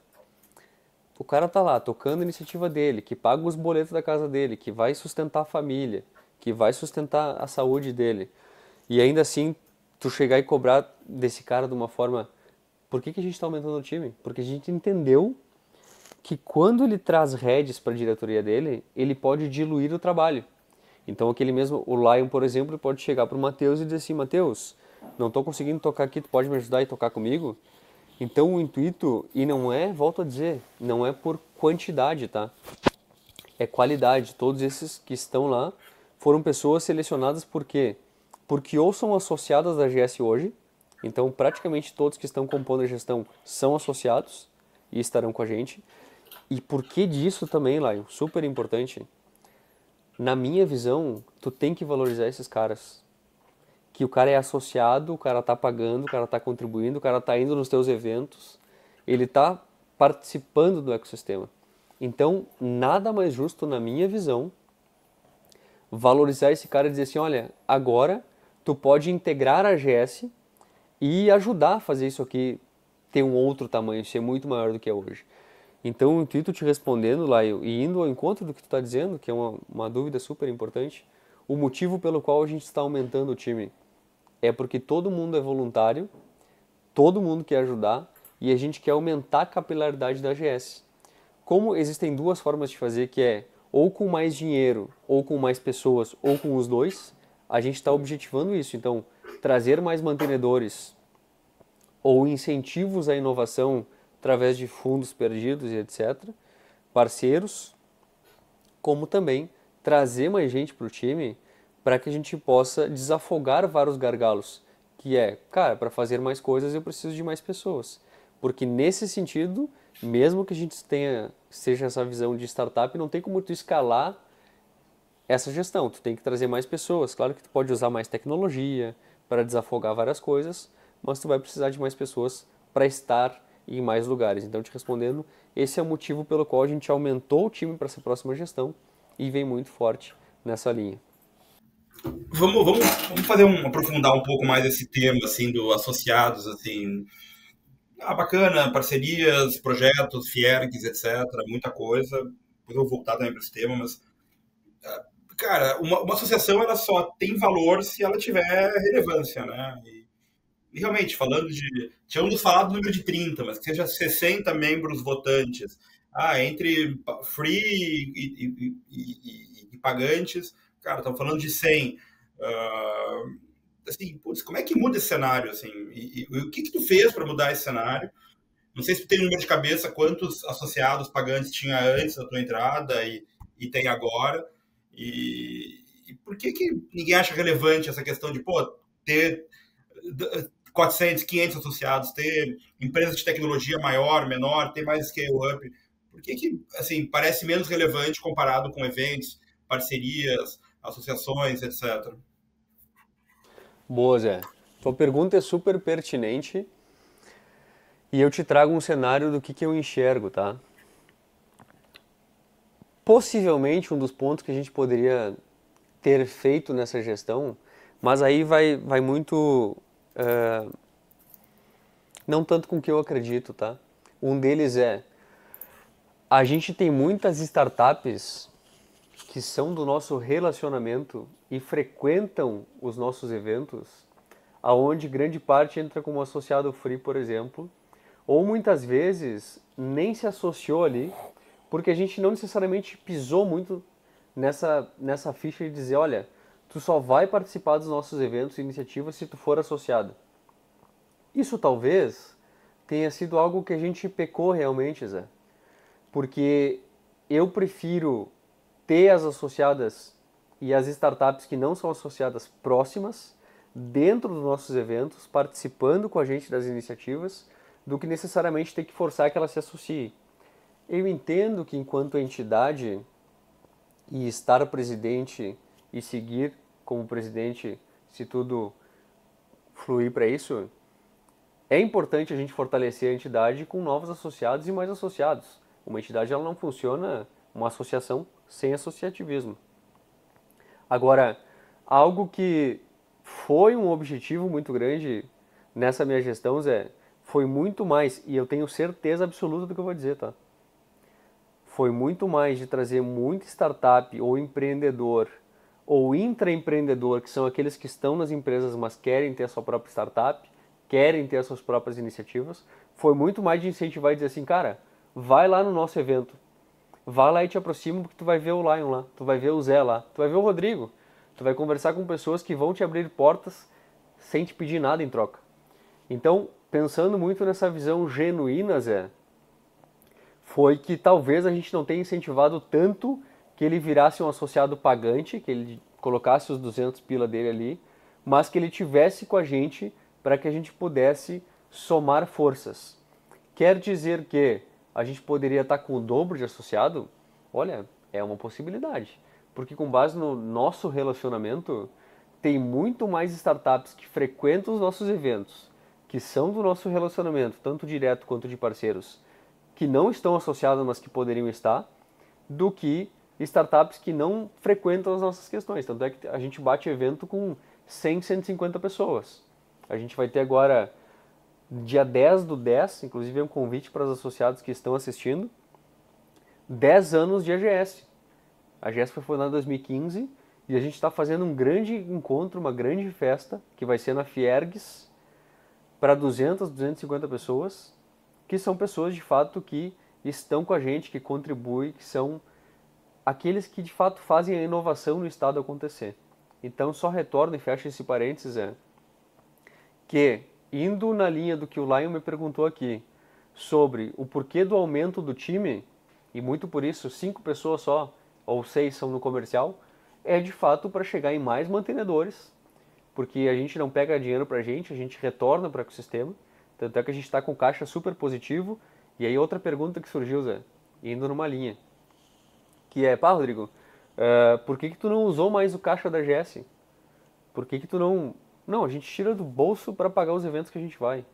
O cara tá lá, tocando a iniciativa dele, que paga os boletos da casa dele, que vai sustentar a família, que vai sustentar a saúde dele. E ainda assim, tu chegar e cobrar desse cara de uma forma... Por que a gente está aumentando o time? Porque a gente entendeu que quando ele traz heads para a diretoria dele, ele pode diluir o trabalho. Então aquele mesmo, o Lion, por exemplo, pode chegar para o Matheus e dizer assim, Matheus, não estou conseguindo tocar aqui, tu pode me ajudar e tocar comigo? Então o intuito, e não é, volto a dizer, não é por quantidade, tá? É qualidade. Todos esses que estão lá foram pessoas selecionadas por quê? Porque ou são associadas da GS hoje, então praticamente todos que estão compondo a gestão são associados e estarão com a gente. E por que disso também, Lion? Super importante. Na minha visão, tu tem que valorizar esses caras. Que o cara é associado, o cara tá pagando, o cara tá contribuindo, o cara tá indo nos teus eventos, ele tá participando do ecossistema. Então, nada mais justo, na minha visão, valorizar esse cara e dizer assim, olha, agora tu pode integrar a GS e ajudar a fazer isso aqui ter um outro tamanho, ser muito maior do que é hoje. Então, o intuito te respondendo, Laio, e indo ao encontro do que tu está dizendo, que é uma dúvida super importante, o motivo pelo qual a gente está aumentando o time é porque todo mundo é voluntário, todo mundo quer ajudar e a gente quer aumentar a capilaridade da GS. Como existem duas formas de fazer, que é ou com mais dinheiro, ou com mais pessoas, ou com os dois, a gente está objetivando isso. Então, trazer mais mantenedores ou incentivos à inovação através de fundos perdidos e etc., parceiros, como também trazer mais gente para o time para que a gente possa desafogar vários gargalos, que é, cara, para fazer mais coisas eu preciso de mais pessoas. Porque nesse sentido, mesmo que a gente seja essa visão de startup, não tem como tu escalar essa gestão, tu tem que trazer mais pessoas. Claro que tu pode usar mais tecnologia para desafogar várias coisas, mas tu vai precisar de mais pessoas para estar em mais lugares. Então, te respondendo, esse é o motivo pelo qual a gente aumentou o time para essa próxima gestão e vem muito forte nessa linha. Vamos aprofundar um pouco mais esse tema, assim, do associados, assim, bacana, parcerias, projetos, Fiergs, etc., muita coisa. Depois eu vou voltar também para esse tema, mas, cara, uma associação, ela só tem valor se ela tiver relevância, né? E realmente, falando de... Tínhamos falado do número de 30, mas que seja 60 membros votantes. Entre free e pagantes, cara, estamos falando de 100. Assim, putz, como é que muda esse cenário? Assim? E o que tu fez para mudar esse cenário? Não sei se tu tem um número de cabeça, quantos associados pagantes tinha antes da tua entrada e tem agora. E por que ninguém acha relevante essa questão de, ter 400, 500 associados, ter empresas de tecnologia maior, menor, ter mais scale-up? Por que, assim, parece menos relevante comparado com eventos, parcerias, associações, etc.? Boa, Zé. Tua pergunta é super pertinente e eu te trago um cenário do que eu enxergo, tá? Possivelmente um dos pontos que a gente poderia ter feito nessa gestão, mas aí vai muito... não tanto com o que eu acredito, tá? Um deles é... A gente tem muitas startups que são do nosso relacionamento e frequentam os nossos eventos, aonde grande parte entra como associado free, por exemplo, ou muitas vezes nem se associou ali, porque a gente não necessariamente pisou muito nessa ficha de dizer, olha, tu só vai participar dos nossos eventos e iniciativas se tu for associado. Isso talvez tenha sido algo que a gente pecou realmente, Zé, porque eu prefiro ter as associadas e as startups que não são associadas próximas, dentro dos nossos eventos, participando com a gente das iniciativas, do que necessariamente ter que forçar que ela se associe. Eu entendo que enquanto entidade e estar presidente e seguir como presidente, se tudo fluir para isso, é importante a gente fortalecer a entidade com novos associados e mais associados. Uma entidade ela não funciona, uma associação, sem associativismo. Agora, algo que foi um objetivo muito grande nessa minha gestão, Zé, foi muito mais, e eu tenho certeza absoluta do que eu vou dizer, tá? Foi muito mais de trazer muita startup ou empreendedor ou intraempreendedor, que são aqueles que estão nas empresas, mas querem ter a sua própria startup, querem ter as suas próprias iniciativas. Foi muito mais de incentivar e dizer assim, cara, vai lá no nosso evento, vai lá e te aproxima, porque tu vai ver o Lion lá, tu vai ver o Zé lá, tu vai ver o Rodrigo, tu vai conversar com pessoas que vão te abrir portas sem te pedir nada em troca. Então, pensando muito nessa visão genuína, Zé, foi que talvez a gente não tenha incentivado tanto que ele virasse um associado pagante, que ele colocasse os 200 pila dele ali, mas que ele tivesse com a gente para que a gente pudesse somar forças. Quer dizer que a gente poderia estar com o dobro de associado? Olha, é uma possibilidade. Porque com base no nosso relacionamento, tem muito mais startups que frequentam os nossos eventos, que são do nosso relacionamento, tanto direto quanto de parceiros, que não estão associadas, mas que poderiam estar, do que startups que não frequentam as nossas questões. Tanto é que a gente bate evento com 100, 150 pessoas. A gente vai ter agora, dia 10/10, inclusive é um convite para os associados que estão assistindo, 10 anos de AGS. A AGS foi fundada em 2015 e a gente está fazendo um grande encontro, uma grande festa, que vai ser na Fiergs, para 200, 250 pessoas, que são pessoas de fato que estão com a gente, que contribuem, que são aqueles que de fato fazem a inovação no estado acontecer. Então só retorno e fecho esse parênteses, que indo na linha do que o Lion me perguntou aqui, sobre o porquê do aumento do time, e muito por isso 5 pessoas só, ou 6 são no comercial, é de fato para chegar em mais mantenedores, porque a gente não pega dinheiro para a gente retorna para o ecossistema, tanto é que a gente está com caixa super positivo. E aí outra pergunta que surgiu, Zé, indo numa linha, que é, pá, Rodrigo, por que tu não usou mais o caixa da GS? Por que tu não... Não, a gente tira do bolso para pagar os eventos que a gente vai.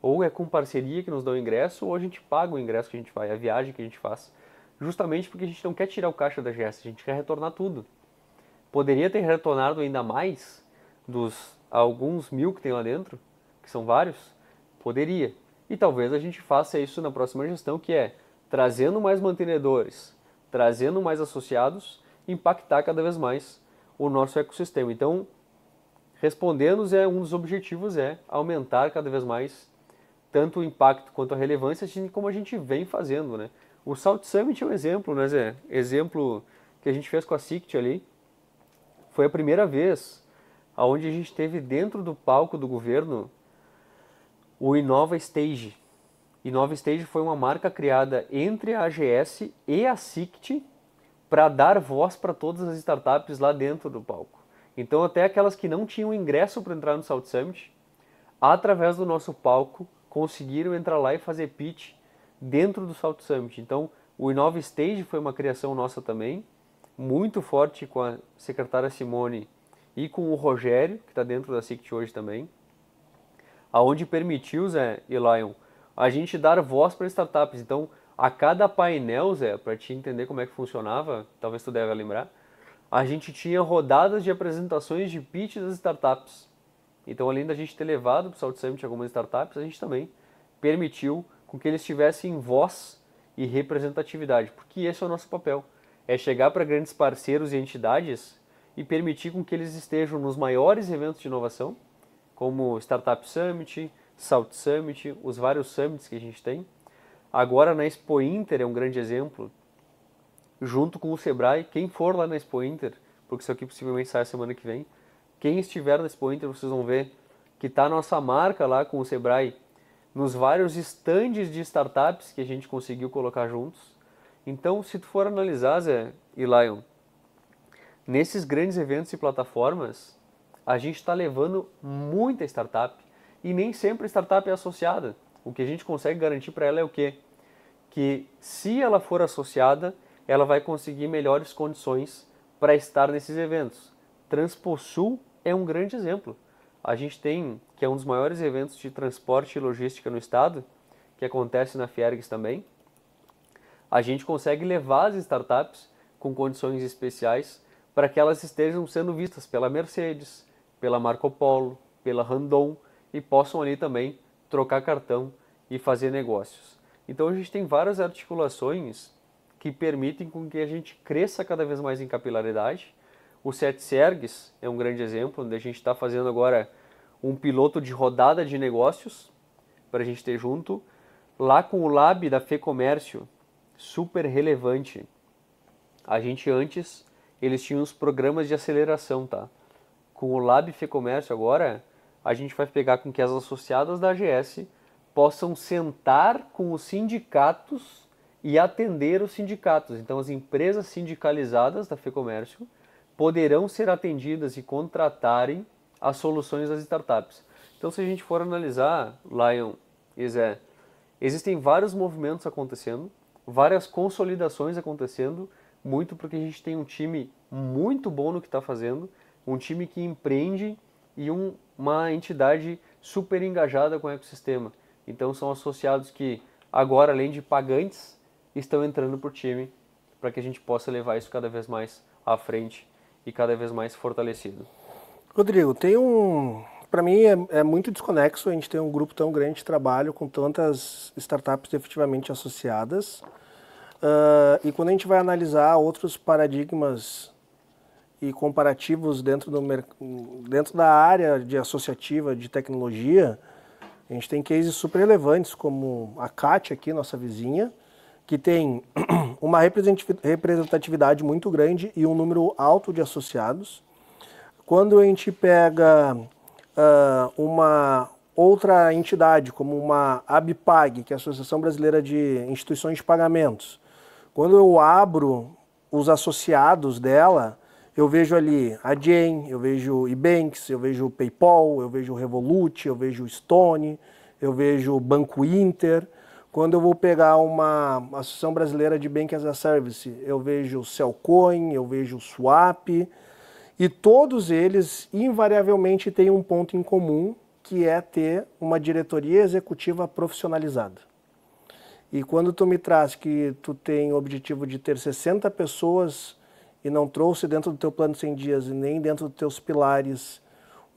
Ou é com parceria que nos dá o ingresso, ou a gente paga o ingresso que a gente vai, a viagem que a gente faz. Justamente porque a gente não quer tirar o caixa da GS, a gente quer retornar tudo. Poderia ter retornado ainda mais dos alguns mil que tem lá dentro, que são vários? Poderia. E talvez a gente faça isso na próxima gestão, que é trazendo mais mantenedores, trazendo mais associados, impactar cada vez mais o nosso ecossistema. Então, respondendo, um dos objetivos é aumentar cada vez mais tanto o impacto quanto a relevância, assim como a gente vem fazendo, né? O South Summit é um exemplo, né, Zé? Exemplo que a gente fez com a SICT ali. Foi a primeira vez onde a gente teve dentro do palco do governo o Inova Stage. Inova Stage foi uma marca criada entre a AGS e a SICT para dar voz para todas as startups lá dentro do palco. Então até aquelas que não tinham ingresso para entrar no South Summit, através do nosso palco, conseguiram entrar lá e fazer pitch dentro do South Summit. Então o Inova Stage foi uma criação nossa também, muito forte com a secretária Simone e com o Rogério, que está dentro da SICT hoje também, aonde permitiu, Zé e Lion, a gente dar voz para startups. Então, a cada painel, Zé, para te entender como é que funcionava, talvez tu deve lembrar, a gente tinha rodadas de apresentações de pitch das startups. Então, além da gente ter levado para o South Summit algumas startups, a gente também permitiu com que eles tivessem voz e representatividade, porque esse é o nosso papel, é chegar para grandes parceiros e entidades e permitir com que eles estejam nos maiores eventos de inovação, como Startup Summit, South Summit, os vários summits que a gente tem. Agora na Expo Inter é um grande exemplo, junto com o Sebrae. Quem for lá na Expo Inter, porque isso aqui possivelmente sai a semana que vem, quem estiver na Expo Inter, vocês vão ver que está a nossa marca lá com o Sebrae, nos vários estandes de startups que a gente conseguiu colocar juntos. Então, se tu for analisar, Zé e Lion, nesses grandes eventos e plataformas, a gente está levando muita startup e nem sempre a startup é associada. O que a gente consegue garantir para ela é o quê? Que se ela for associada, ela vai conseguir melhores condições para estar nesses eventos. Transposul é um grande exemplo. A gente tem, que é um dos maiores eventos de transporte e logística no estado, que acontece na Fiergs também. A gente consegue levar as startups com condições especiais para que elas estejam sendo vistas pela Mercedes, pela Marco Polo, pela Randon e possam ali também trocar cartão e fazer negócios. Então a gente tem várias articulações que permitem com que a gente cresça cada vez mais em capilaridade. O Setsergs é um grande exemplo, onde a gente está fazendo agora um piloto de rodada de negócios para a gente ter junto. Lá com o Lab da FEComércio, super relevante. A gente antes, eles tinham os programas de aceleração, tá? Com o Lab FEComércio agora, a gente vai pegar com que as associadas da AGS possam sentar com os sindicatos e atender os sindicatos. Então as empresas sindicalizadas da FEComércio poderão ser atendidas e contratarem as soluções das startups. Então, se a gente for analisar, Lion e Zé, existem vários movimentos acontecendo, várias consolidações acontecendo, muito porque a gente tem um time muito bom no que está fazendo, um time que empreende e uma entidade super engajada com o ecossistema. Então, são associados que agora, além de pagantes, estão entrando por time para que a gente possa levar isso cada vez mais à frente e cada vez mais fortalecido. Rodrigo, para mim é muito desconexo a gente ter um grupo tão grande de trabalho com tantas startups efetivamente associadas. E quando a gente vai analisar outros paradigmas e comparativos dentro da área de associativa de tecnologia, a gente tem cases super relevantes, como a CAT aqui, nossa vizinha, que tem uma representatividade muito grande e um número alto de associados. Quando a gente pega uma outra entidade, como uma ABPAG, que é a Associação Brasileira de Instituições de Pagamentos, quando eu abro os associados dela, eu vejo ali a Jane, eu vejo eBanks, eu vejo o PayPal, eu vejo o Revolut, eu vejo o Stone, eu vejo o Banco Inter. Quando eu vou pegar uma Associação Brasileira de Bank as a Service, eu vejo o Cellcoin, eu vejo o Swap, e todos eles invariavelmente têm um ponto em comum, que é ter uma diretoria executiva profissionalizada. E quando tu me traz que tu tem o objetivo de ter 60 pessoas e não trouxe dentro do teu plano de 100 dias e nem dentro dos teus pilares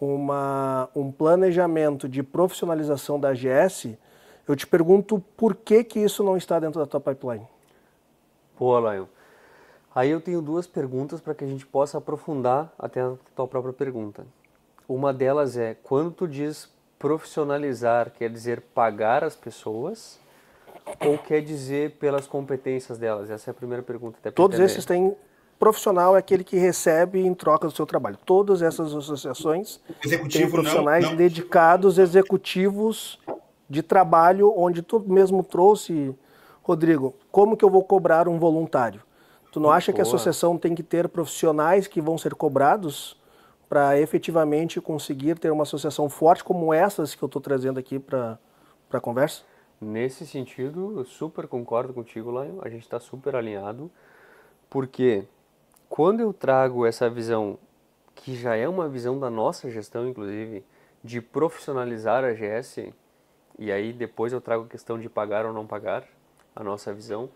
um planejamento de profissionalização da AGS, eu te pergunto por que isso não está dentro da tua pipeline? Boa, Lion. Aí eu tenho duas perguntas para que a gente possa aprofundar até a tua própria pergunta. Uma delas é, quando tu diz profissionalizar, quer dizer pagar as pessoas ou quer dizer pelas competências delas? Essa é a primeira pergunta. Até Todos esses têm... Profissional é aquele que recebe em troca do seu trabalho. Todas essas associações têm profissionais dedicados, executivos de trabalho, onde tu mesmo trouxe, Rodrigo, como que eu vou cobrar um voluntário? Tu não acha que a associação tem que ter profissionais que vão ser cobrados para efetivamente conseguir ter uma associação forte como essas que eu estou trazendo aqui para a conversa? Nesse sentido, eu super concordo contigo, Lion. A gente está super alinhado, porque quando eu trago essa visão, que já é uma visão da nossa gestão, inclusive, de profissionalizar a AGS, e aí depois eu trago a questão de pagar ou não pagar, a nossa visão,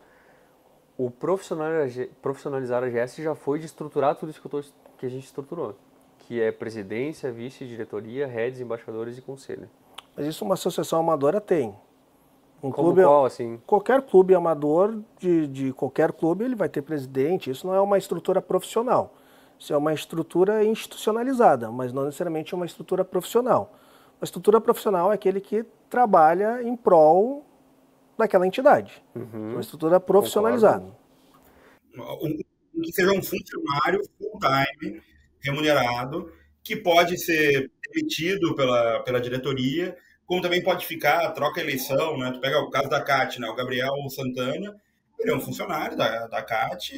o profissionalizar a AGS já foi de estruturar tudo isso que a gente estruturou, que é presidência, vice, diretoria, heads, embaixadores e conselho. Mas isso uma associação amadora tem. Qual, assim? Qualquer clube amador, de qualquer clube, ele vai ter presidente. Isso não é uma estrutura profissional. Isso é uma estrutura institucionalizada, mas não necessariamente uma estrutura profissional. Uma estrutura profissional é aquele que trabalha em prol daquela entidade. Uma estrutura profissionalizada. Que seja um funcionário full-time, remunerado, que pode ser demitido pela diretoria, como também pode ficar, troca a eleição, né? Tu pega o caso da CAT, né? O Gabriel Santana, ele é um funcionário da CAT,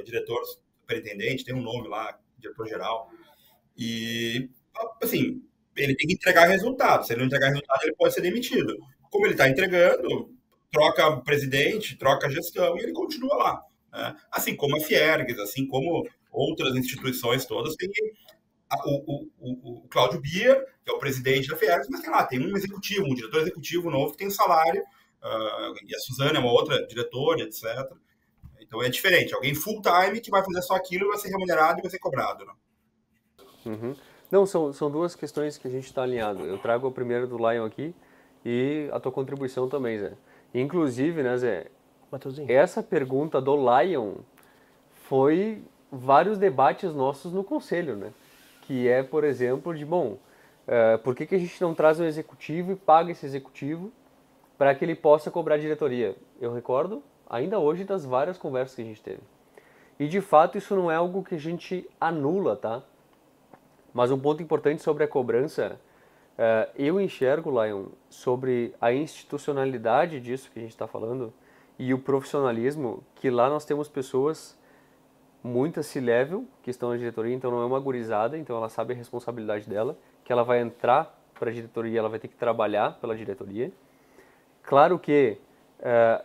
diretor superintendente, tem um nome lá, diretor-geral, e, assim, ele tem que entregar resultado. Se ele não entregar resultado, ele pode ser demitido. Como ele está entregando, troca presidente, troca gestão, e ele continua lá. Né? Assim como a Fiergs, assim como outras instituições todas, tem o Cláudio Bier, que é o presidente da Fiergs, mas tem um executivo, um diretor executivo novo que tem um salário, e a Suzana é uma outra diretora, etc. Então é diferente, alguém full-time que vai fazer só aquilo, vai ser remunerado e vai ser cobrado. Né? Uhum. Não, são duas questões que a gente está alinhado. Eu trago a primeira do Lion aqui e a tua contribuição também, Zé. Inclusive, né, Zé, essa pergunta do Lion foi vários debates nossos no conselho, né? Que é, por exemplo, por que a gente não traz um executivo e paga esse executivo para que ele possa cobrar a diretoria? Eu recordo, ainda hoje, das várias conversas que a gente teve. E, de fato, isso não é algo que a gente anula, tá? Mas um ponto importante sobre a cobrança, eu enxergo, Lion, sobre a institucionalidade disso que a gente está falando e o profissionalismo, que lá nós temos pessoas muitas C-level que estão na diretoria, então não é uma gurizada, então ela sabe a responsabilidade dela, que ela vai entrar para a diretoria, ela vai ter que trabalhar pela diretoria. Claro que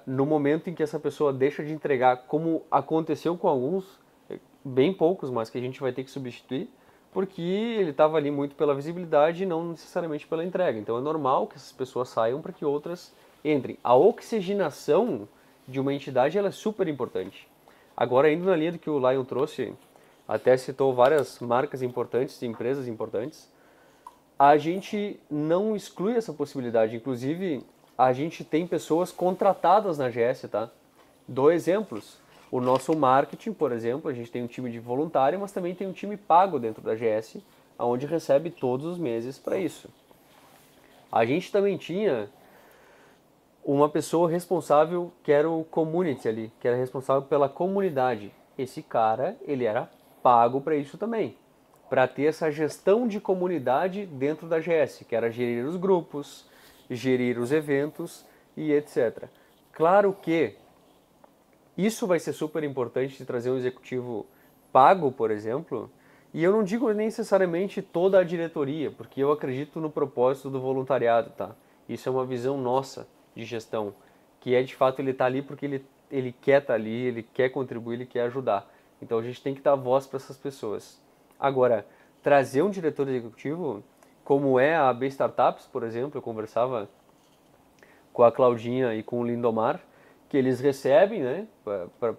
no momento em que essa pessoa deixa de entregar, como aconteceu com alguns, bem poucos, mas que a gente vai ter que substituir, porque ele estava ali muito pela visibilidade e não necessariamente pela entrega. Então é normal que essas pessoas saiam para que outras entrem. A oxigenação de uma entidade ela é super importante. Agora, indo na linha do que o Lion trouxe, até citou várias marcas importantes, empresas importantes, a gente não exclui essa possibilidade. Inclusive, a gente tem pessoas contratadas na GS, tá? Dou exemplos. O nosso marketing, por exemplo, a gente tem um time de voluntário, mas também tem um time pago dentro da GS, onde recebe todos os meses para isso. A gente também tinha uma pessoa responsável que era o community ali, que era responsável pela comunidade. Esse cara, ele era pago para isso também, para ter essa gestão de comunidade dentro da GS, que era gerir os grupos, gerir os eventos e etc. Claro que isso vai ser super importante de trazer um executivo pago, por exemplo, e eu não digo necessariamente toda a diretoria, porque eu acredito no propósito do voluntariado, tá? Isso é uma visão nossa de gestão, que é de fato ele está ali porque ele quer estar ali, ele quer contribuir, ele quer ajudar. Então a gente tem que dar voz para essas pessoas. Agora, trazer um diretor executivo, como é a AB Startups, por exemplo, eu conversava com a Claudinha e com o Lindomar, que eles recebem, né,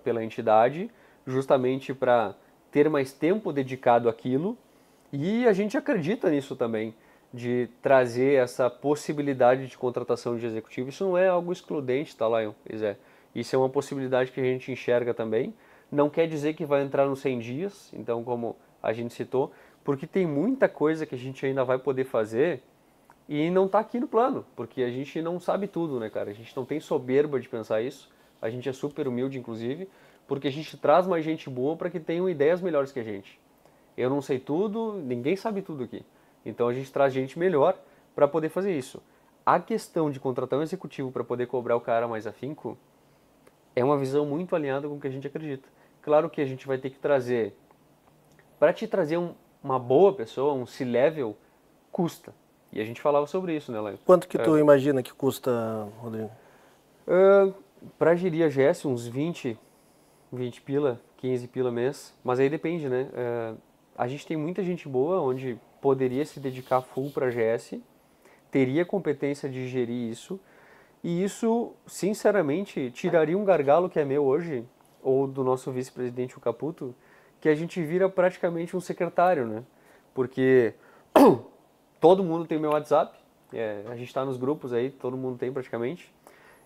pela entidade, justamente para ter mais tempo dedicado àquilo, e a gente acredita nisso também, de trazer essa possibilidade de contratação de executivo. Isso não é algo excludente, tá, Lion? Isso é uma possibilidade que a gente enxerga também. Não quer dizer que vai entrar nos 100 dias, então, como a gente citou, porque tem muita coisa que a gente ainda vai poder fazer e não está aqui no plano, porque a gente não sabe tudo, né, cara? A gente não tem soberba de pensar isso, a gente é super humilde, inclusive, porque a gente traz mais gente boa para que tenham ideias melhores que a gente. Eu não sei tudo, ninguém sabe tudo aqui. Então a gente traz gente melhor para poder fazer isso. A questão de contratar um executivo para poder cobrar o cara mais afinco é uma visão muito alinhada com o que a gente acredita. Claro que a gente vai ter que trazer, para te trazer uma boa pessoa, um C-level, custa. E a gente falava sobre isso, né, Léo? Quanto que tu imagina que custa, Rodrigo? Para gerir a GS, uns 20 pila, 15 pila mês. Mas aí depende, né? A gente tem muita gente boa, onde poderia se dedicar full para a GS, teria competência de gerir isso, e isso, sinceramente, tiraria um gargalo que é meu hoje, ou do nosso vice-presidente, o Caputo, que a gente vira praticamente um secretário, né? Porque todo mundo tem meu WhatsApp, a gente está nos grupos aí, todo mundo tem praticamente,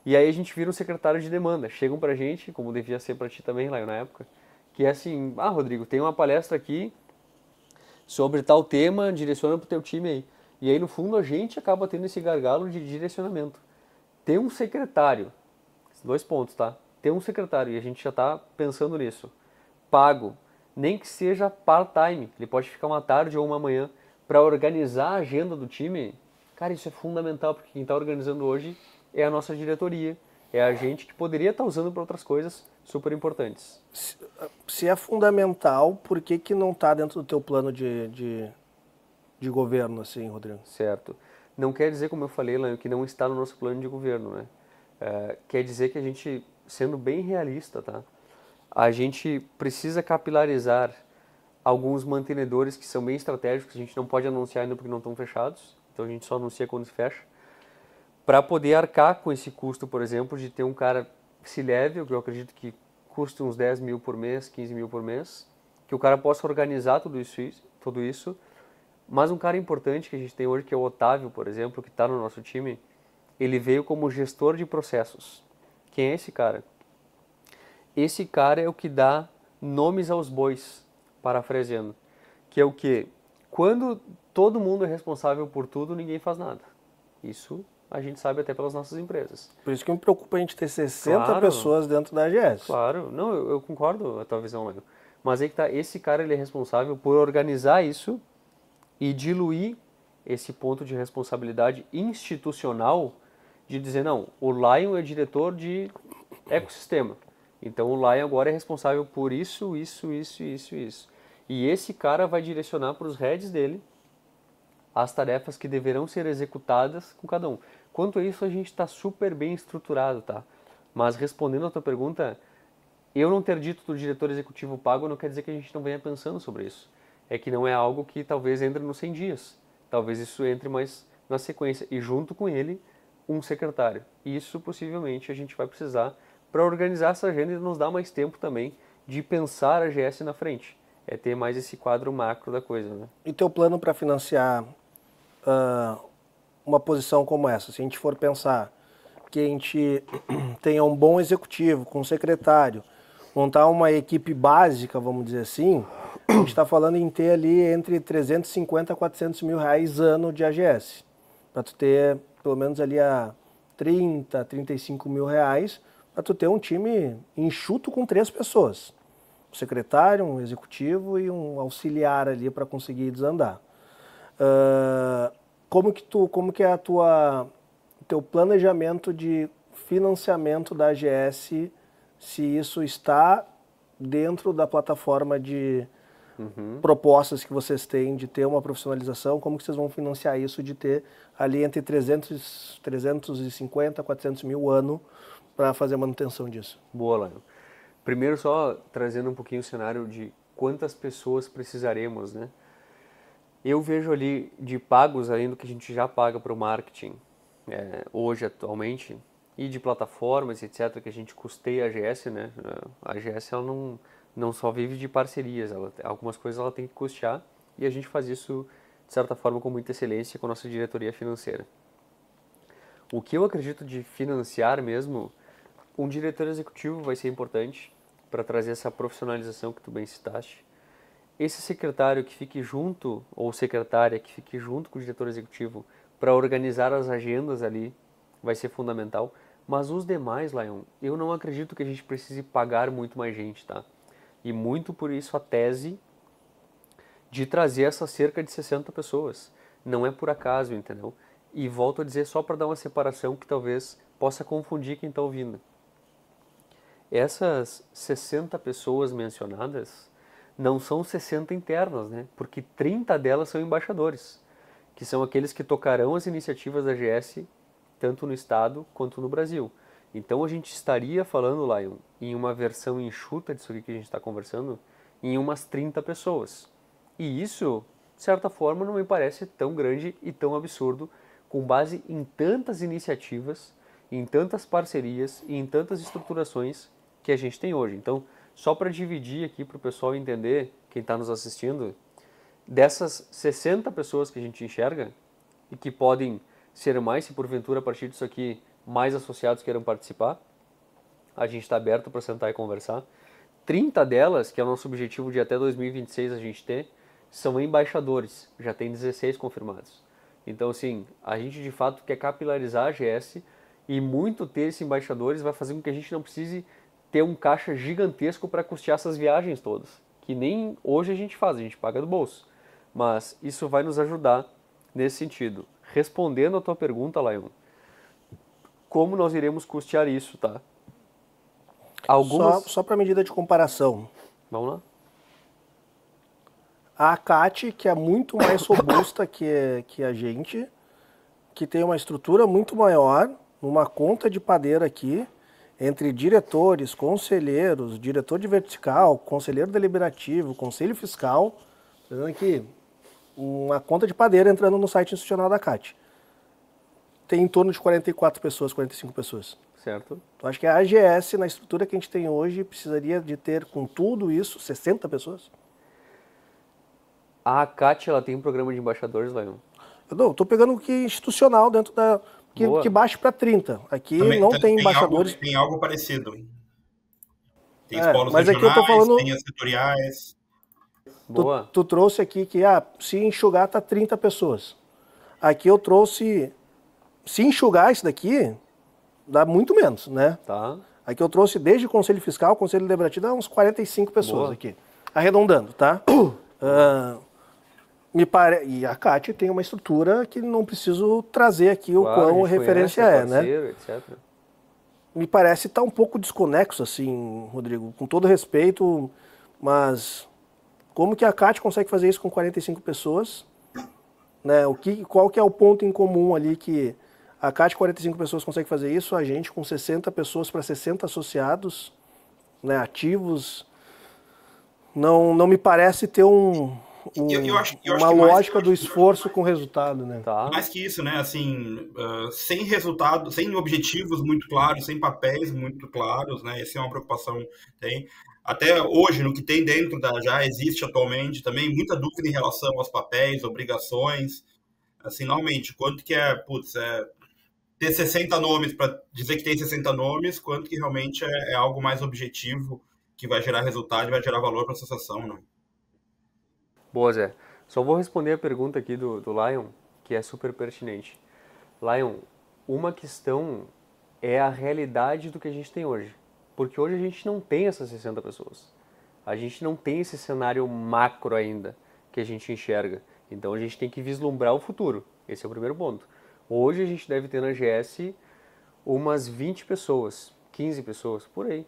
e aí a gente vira um secretário de demanda. Chegam pra gente, como devia ser pra ti também, lá na época, que é assim, Rodrigo, tem uma palestra aqui sobre tal tema, direciona pro teu time aí. E aí, no fundo, a gente acaba tendo esse gargalo de direcionamento. Ter um secretário, 2 pontos, tá? Ter um secretário, e a gente já está pensando nisso, pago, nem que seja part-time, ele pode ficar uma tarde ou uma manhã, para organizar a agenda do time. Cara, isso é fundamental, porque quem está organizando hoje é a nossa diretoria, é a gente que poderia estar usando para outras coisas super importantes. Se é fundamental, por que não está dentro do teu plano de governo, assim, Rodrigo? Certo. Não quer dizer, como eu falei, Lanho, que não está no nosso plano de governo, né? Quer dizer que a gente, sendo bem realista, tá? A gente precisa capilarizar alguns mantenedores que são bem estratégicos, a gente não pode anunciar ainda porque não estão fechados, então a gente só anuncia quando se fecha, para poder arcar com esse custo, por exemplo, de ter um cara C-level, que eu acredito que custa uns 10 mil por mês, 15 mil por mês, que o cara possa organizar tudo isso. Mas um cara importante que a gente tem hoje, que é o Otávio, por exemplo, que está no nosso time, ele veio como gestor de processos. Quem é esse cara? Esse cara é o que dá nomes aos bois, parafraseando. Que é o quê? Quando todo mundo é responsável por tudo, ninguém faz nada. Isso a gente sabe até pelas nossas empresas. Por isso que me preocupa a gente ter 60 pessoas dentro da AGS. Claro, não, eu concordo com a tua visão, Léo. Mas aí que tá, esse cara ele é responsável por organizar isso e diluir esse ponto de responsabilidade institucional de dizer, não, o Lion é diretor de ecossistema. Então o Lion agora é responsável por isso. E esse cara vai direcionar para os heads dele as tarefas que deverão ser executadas com cada um. Quanto a isso, a gente está super bem estruturado, tá? Mas respondendo a tua pergunta, eu não ter dito do diretor executivo pago não quer dizer que a gente não venha pensando sobre isso. É que não é algo que talvez entre nos 100 dias. Talvez isso entre mais na sequência. E junto com ele, um secretário. Isso possivelmente a gente vai precisar para organizar essa agenda e nos dar mais tempo também de pensar a GS na frente. É ter mais esse quadro macro da coisa, né? E teu plano para financiar uma posição como essa? Se a gente for pensar que a gente tenha um bom executivo com um secretário, montar uma equipe básica, vamos dizer assim, a gente está falando em ter ali entre 350 a 400 mil reais ano de AGS. Para tu ter pelo menos ali a 30, 35 mil reais, para tu ter um time enxuto com 3 pessoas. Um secretário, um executivo e um auxiliar ali para conseguir desandar. Como que é teu planejamento de financiamento da AGS, se isso está dentro da plataforma de propostas que vocês têm de ter uma profissionalização, como que vocês vão financiar isso de ter ali entre 350 a 400 mil ano para fazer a manutenção disso? Boa, Lano. Primeiro só trazendo um pouquinho o cenário de quantas pessoas precisaremos, né? Eu vejo ali de pagos, além do que a gente já paga para o marketing hoje, atualmente, e de plataformas, etc., que a gente custeia a AGS, né? A AGS ela não só vive de parcerias, algumas coisas ela tem que custear, e a gente faz isso, de certa forma, com muita excelência com a nossa diretoria financeira. O que eu acredito de financiar mesmo, um diretor executivo vai ser importante para trazer essa profissionalização que tu bem citaste. Esse secretário que fique junto, ou secretária que fique junto com o diretor executivo para organizar as agendas ali, vai ser fundamental. Mas os demais, Lion, eu não acredito que a gente precise pagar muito mais gente, tá? E muito por isso a tese de trazer essas cerca de 60 pessoas. Não é por acaso, entendeu? E volto a dizer só para dar uma separação que talvez possa confundir quem está ouvindo. Essas 60 pessoas mencionadas não são 60 internas, né? Porque 30 delas são embaixadores, que são aqueles que tocarão as iniciativas da AGS tanto no estado quanto no Brasil. Então a gente estaria falando, Lion, em uma versão enxuta disso aqui que a gente está conversando, em umas 30 pessoas. E isso, de certa forma, não me parece tão grande e tão absurdo, com base em tantas iniciativas, em tantas parcerias e em tantas estruturações que a gente tem hoje. Então, só para dividir aqui para o pessoal entender, quem está nos assistindo, dessas 60 pessoas que a gente enxerga e que podem ser mais, se porventura a partir disso aqui mais associados queiram participar, a gente está aberto para sentar e conversar. 30 delas, que é o nosso objetivo de até 2026 a gente ter, são embaixadores, já tem 16 confirmados. Então, assim, a gente de fato quer capilarizar a AGS e muito ter esses embaixadores vai fazer com que a gente não precise ter um caixa gigantesco para custear essas viagens todas, que nem hoje a gente faz, a gente paga do bolso. Mas isso vai nos ajudar nesse sentido. Respondendo a tua pergunta, Lion, como nós iremos custear isso, tá? Só para medida de comparação. Vamos lá? A ACAT, que é muito mais robusta que a gente, que tem uma estrutura muito maior, numa conta de padeiro aqui, entre diretores, conselheiros, diretor de vertical, conselheiro deliberativo, conselho fiscal, fazendo aqui uma conta de padeiro entrando no site institucional da ACAT. Tem em torno de 44 pessoas, 45 pessoas. Certo. Então acho que a AGS, na estrutura que a gente tem hoje, precisaria de ter com tudo isso 60 pessoas. A ACAT, ela tem um programa de embaixadores, Lion? Eu estou pegando o que é institucional dentro da... Que baixe para 30. Aqui também, não tem embaixadores. Tem algo parecido. Tem os polos mas regionais, aqui eu tô falando... tem as setoriais. Boa. Tu trouxe aqui que se enxugar tá 30 pessoas. Aqui eu trouxe... Se enxugar isso daqui, dá muito menos, né? Tá. Aqui eu trouxe desde o Conselho Fiscal, Conselho Deliberativo, dá uns 45 pessoas. Boa. Aqui. Arredondando, tá? E a CAT tem uma estrutura que não preciso trazer aqui o quão referência é, né? Etc. me parece estar um pouco desconexo, assim, Rodrigo, com todo respeito, mas como que a CAT consegue fazer isso com 45 pessoas? Né? Qual que é o ponto em comum ali que a CAT 45 pessoas consegue fazer isso, a gente com 60 pessoas para 60 associados, né, ativos, não me parece ter uma lógica do esforço com resultado, né? Tá. Mais que isso, né? Assim, sem resultado, sem objetivos muito claros, sem papéis muito claros, né? Essa é uma preocupação que tem. Até hoje, no que tem dentro já existe atualmente também muita dúvida em relação aos papéis, obrigações. Assim, normalmente, quanto que ter 60 nomes para dizer que tem 60 nomes, quanto que realmente é algo mais objetivo que vai gerar resultado e vai gerar valor para a associação, né? Boa, Zé. Só vou responder a pergunta aqui do Lion, que é super pertinente. Lion, uma questão é a realidade do que a gente tem hoje. Porque hoje a gente não tem essas 60 pessoas. A gente não tem esse cenário macro ainda que a gente enxerga. Então a gente tem que vislumbrar o futuro. Esse é o primeiro ponto. Hoje a gente deve ter na GS umas 20 pessoas, 15 pessoas, por aí.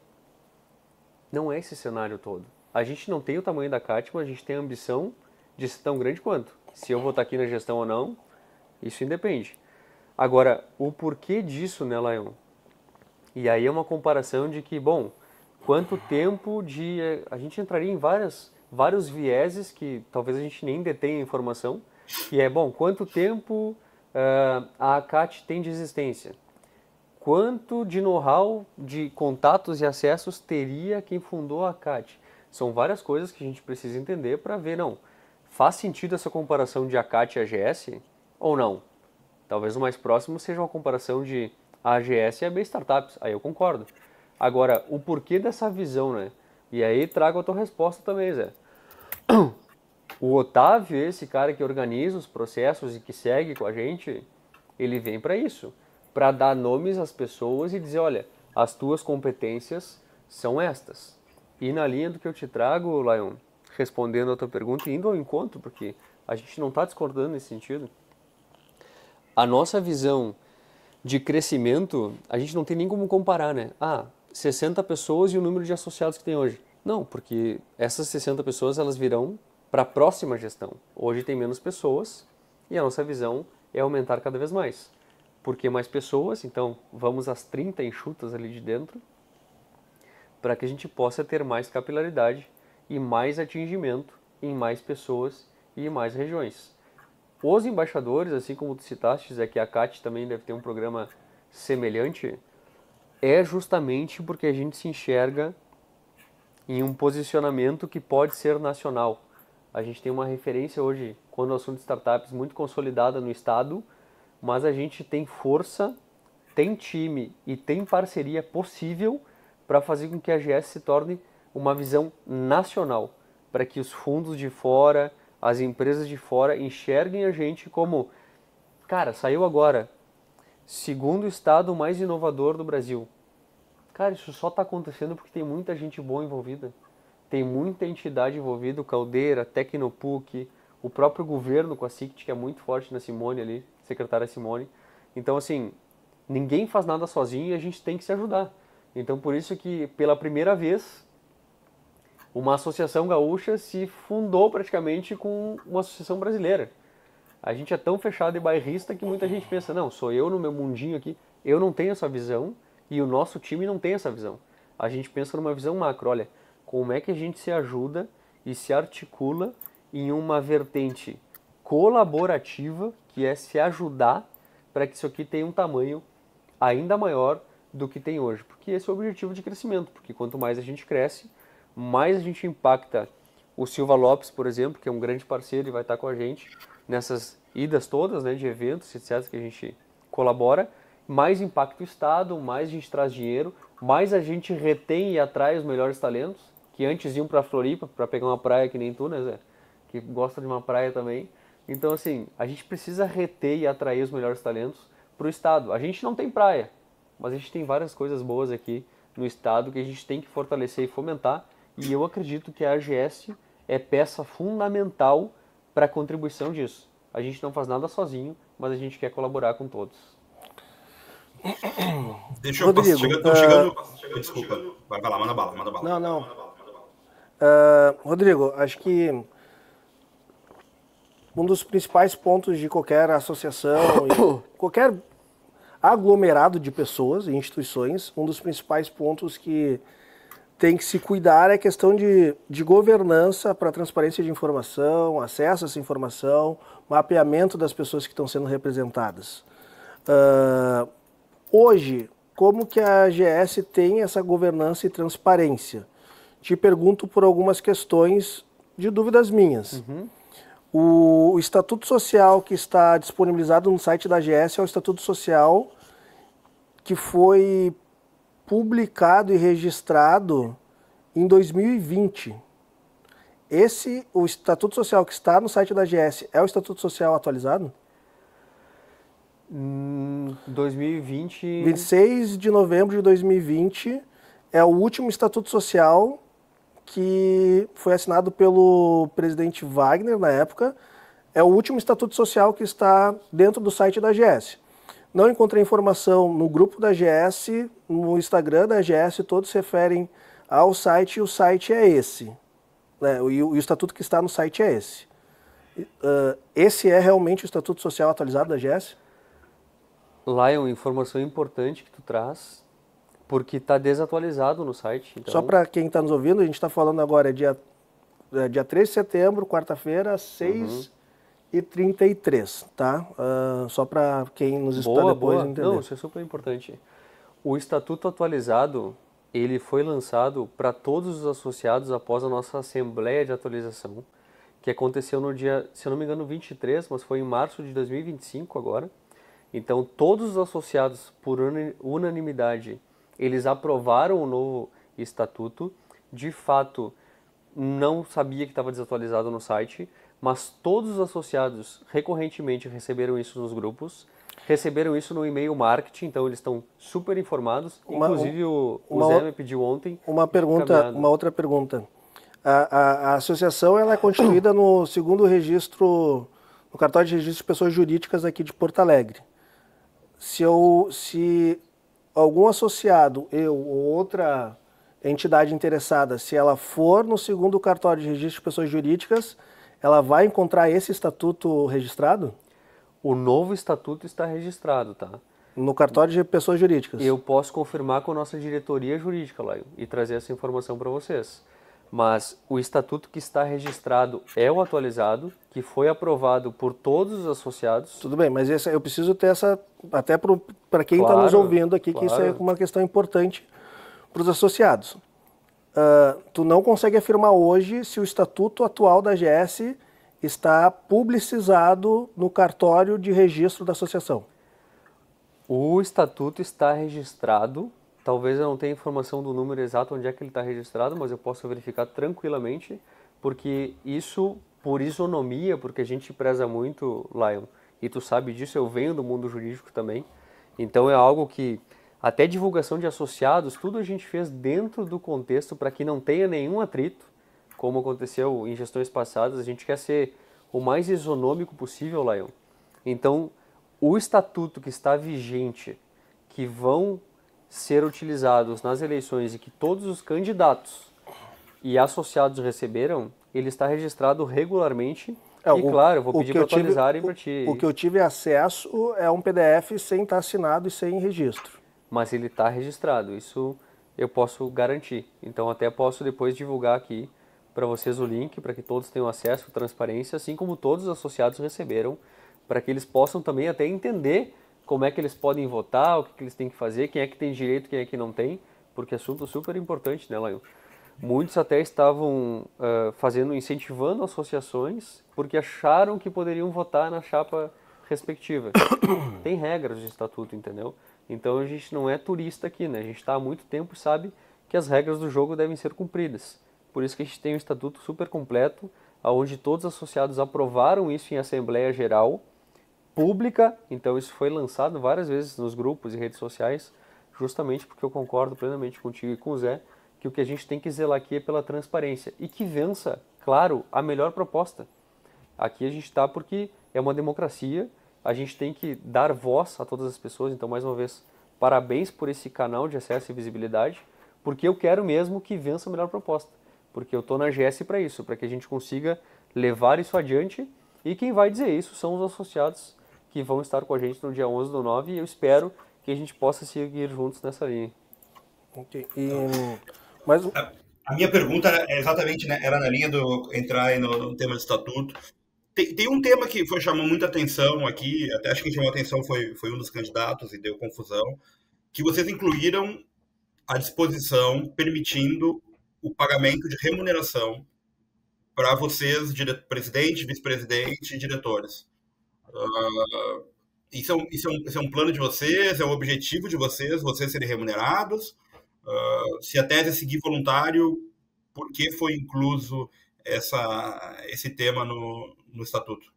Não é esse cenário todo. A gente não tem o tamanho da CAT, mas a gente tem a ambição de ser tão grande quanto. Se eu vou estar aqui na gestão ou não, isso independe. Agora, o porquê disso, né, Lion? E aí é uma comparação de que, bom, quanto tempo de... A gente entraria em vários vieses que talvez a gente nem detenha informação, que é, bom, quanto tempo a CAT tem de existência? Quanto de know-how, de contatos e acessos teria quem fundou a CAT? São várias coisas que a gente precisa entender para ver, não, faz sentido essa comparação de ACAT e AGS ou não? Talvez o mais próximo seja uma comparação de a AGS e a B Startups, aí eu concordo. Agora, o porquê dessa visão, né? E aí trago a tua resposta também, Zé. O Otávio, esse cara que organiza os processos e que segue com a gente, ele vem para isso, para dar nomes às pessoas e dizer, olha, as tuas competências são estas. E na linha do que eu te trago, Lion, respondendo a tua pergunta e indo ao encontro, porque a gente não está discordando nesse sentido, a nossa visão de crescimento, a gente não tem nem como comparar, né? 60 pessoas e o número de associados que tem hoje. Não, porque essas 60 pessoas elas virão para a próxima gestão. Hoje tem menos pessoas e a nossa visão é aumentar cada vez mais. Porque mais pessoas, então vamos às 30 enxutas ali de dentro, para que a gente possa ter mais capilaridade e mais atingimento em mais pessoas e em mais regiões. Os embaixadores, assim como tu citaste, é que a CAT também deve ter um programa semelhante, é justamente porque a gente se enxerga em um posicionamento que pode ser nacional. A gente tem uma referência hoje, quando o assunto de startups, muito consolidada no estado, mas a gente tem força, tem time e tem parceria possível para fazer com que a GS se torne uma visão nacional, para que os fundos de fora, as empresas de fora enxerguem a gente como, cara, saiu agora, segundo estado mais inovador do Brasil. Cara, isso só está acontecendo porque tem muita gente boa envolvida. Tem muita entidade envolvida, o Caldeira, Tecnopuc, o próprio governo com a SICT, que é muito forte na Simone ali, secretária Simone. Então, assim, ninguém faz nada sozinho e a gente tem que se ajudar. Então, por isso que, pela primeira vez, uma associação gaúcha se fundou praticamente com uma associação brasileira. A gente é tão fechado e bairrista que muita gente pensa, não, sou eu no meu mundinho aqui, eu não tenho essa visão e o nosso time não tem essa visão. A gente pensa numa visão macro, olha, como é que a gente se ajuda e se articula em uma vertente colaborativa, que é se ajudar para que isso aqui tenha um tamanho ainda maior do que tem hoje. Porque esse é o objetivo de crescimento, porque quanto mais a gente cresce, mais a gente impacta o Silva Lopes, por exemplo, que é um grande parceiro e vai estar com a gente nessas idas todas, né, de eventos, etc., que a gente colabora, mais impacta o Estado, mais a gente traz dinheiro, mais a gente retém e atrai os melhores talentos, que antes iam para Floripa, para pegar uma praia que nem tu, né, Zé? Que gosta de uma praia também. Então, assim, a gente precisa reter e atrair os melhores talentos para o Estado. A gente não tem praia, mas a gente tem várias coisas boas aqui no Estado que a gente tem que fortalecer e fomentar. E eu acredito que a AGS é peça fundamental para a contribuição disso. A gente não faz nada sozinho, mas a gente quer colaborar com todos. Deixa eu Rodrigo, chegando. Desculpa. Vai lá, manda bala. Não. Rodrigo, acho que um dos principais pontos de qualquer associação, qualquer aglomerado de pessoas e instituições, um dos principais pontos que tem que se cuidar é a questão de governança para transparência de informação, acesso a essa informação, mapeamento das pessoas que estão sendo representadas. Hoje, como que a AGS tem essa governança e transparência? Te pergunto por algumas questões de dúvidas minhas. O Estatuto Social que está disponibilizado no site da AGS é o Estatuto Social que foi publicado e registrado em 2020. O Estatuto Social que está no site da AGS é o Estatuto Social atualizado? 2020... 26 de novembro de 2020 é o último Estatuto Social que foi assinado pelo presidente Wagner na época. É o último Estatuto Social que está dentro do site da AGS. Não encontrei informação no grupo da AGS, no Instagram da AGS, todos se referem ao site e o site é esse. Né? E o estatuto que está no site é esse. Esse é realmente o Estatuto Social atualizado da AGS? Lá é uma informação importante que tu traz, porque está desatualizado no site. Então... Só para quem está nos ouvindo, a gente está falando agora, dia 3 de setembro, quarta-feira, 6h33, tá? Só para quem nos escuta depois entender. Não, isso é super importante. O Estatuto atualizado, ele foi lançado para todos os associados após a nossa Assembleia de Atualização, que aconteceu no dia, se eu não me engano, 23, mas foi em março de 2025 agora. Então, todos os associados, por unanimidade, eles aprovaram o novo estatuto. De fato, não sabia que estava desatualizado no site, mas todos os associados recorrentemente receberam isso nos grupos, receberam isso no e-mail marketing, então eles estão super informados. Inclusive o Zé me pediu ontem. Uma outra pergunta. A associação ela é constituída no segundo registro, no cartório de registro de pessoas jurídicas aqui de Porto Alegre. Se algum associado, eu ou outra entidade interessada, se ela for no segundo cartório de registro de pessoas jurídicas, ela vai encontrar esse estatuto registrado? O novo estatuto está registrado, tá? No cartório de pessoas jurídicas? Eu posso confirmar com a nossa diretoria jurídica, Laio, e trazer essa informação para vocês. Mas o estatuto que está registrado é o atualizado, que foi aprovado por todos os associados. Tudo bem, mas eu preciso ter essa, até para quem está nos ouvindo aqui, que isso é uma questão importante para os associados. Tu não consegue afirmar hoje se o estatuto atual da AGS está publicizado no cartório de registro da associação. O estatuto está registrado. Talvez eu não tenha informação do número exato onde é que ele está registrado, mas eu posso verificar tranquilamente, porque isso, por isonomia, porque a gente preza muito, Lion, e tu sabe disso, eu venho do mundo jurídico também, então é algo que, até divulgação de associados, tudo a gente fez dentro do contexto para que não tenha nenhum atrito, como aconteceu em gestões passadas, a gente quer ser o mais isonômico possível, Lion. Então, o estatuto que está vigente, que vão ser utilizados nas eleições e que todos os candidatos e associados receberam, ele está registrado regularmente e, claro, eu vou pedir para atualizarem para ti. O que eu tive acesso é um PDF sem estar assinado e sem registro. Mas ele está registrado, isso eu posso garantir. Então até posso depois divulgar aqui para vocês o link, para que todos tenham acesso, transparência, assim como todos os associados receberam, para que eles possam também até entender como é que eles podem votar, o que eles têm que fazer, quem é que tem direito, quem é que não tem, porque é assunto super importante, né, Laio? Muitos até estavam incentivando associações porque acharam que poderiam votar na chapa respectiva. Tem regras de estatuto, entendeu? Então a gente não é turista aqui, né? A gente está há muito tempo e sabe que as regras do jogo devem ser cumpridas. Por isso que a gente tem um estatuto super completo, onde todos os associados aprovaram isso em Assembleia Geral, pública, então isso foi lançado várias vezes nos grupos e redes sociais, justamente porque eu concordo plenamente contigo e com o Zé, que o que a gente tem que zelar aqui é pela transparência e que vença, claro, a melhor proposta. Aqui a gente está porque é uma democracia, a gente tem que dar voz a todas as pessoas, então mais uma vez, parabéns por esse canal de acesso e visibilidade, porque eu quero mesmo que vença a melhor proposta. Porque eu estou na AGS para isso, para que a gente consiga levar isso adiante. E quem vai dizer isso são os associados que vão estar com a gente no dia 11/9, e eu espero que a gente possa seguir juntos nessa linha. Okay. Mas... A minha pergunta é exatamente, né, era na linha do entrar aí no tema do estatuto. Tem um tema que chamou muita atenção aqui, até acho que chamou atenção foi um dos candidatos e deu confusão, que vocês incluíram a disposição permitindo o pagamento de remuneração para vocês, presidente, vice-presidente e diretores. Isso é um plano de vocês? É um objetivo de vocês serem remunerados? Se a tese é seguir voluntário, por que foi incluso esse tema no estatuto?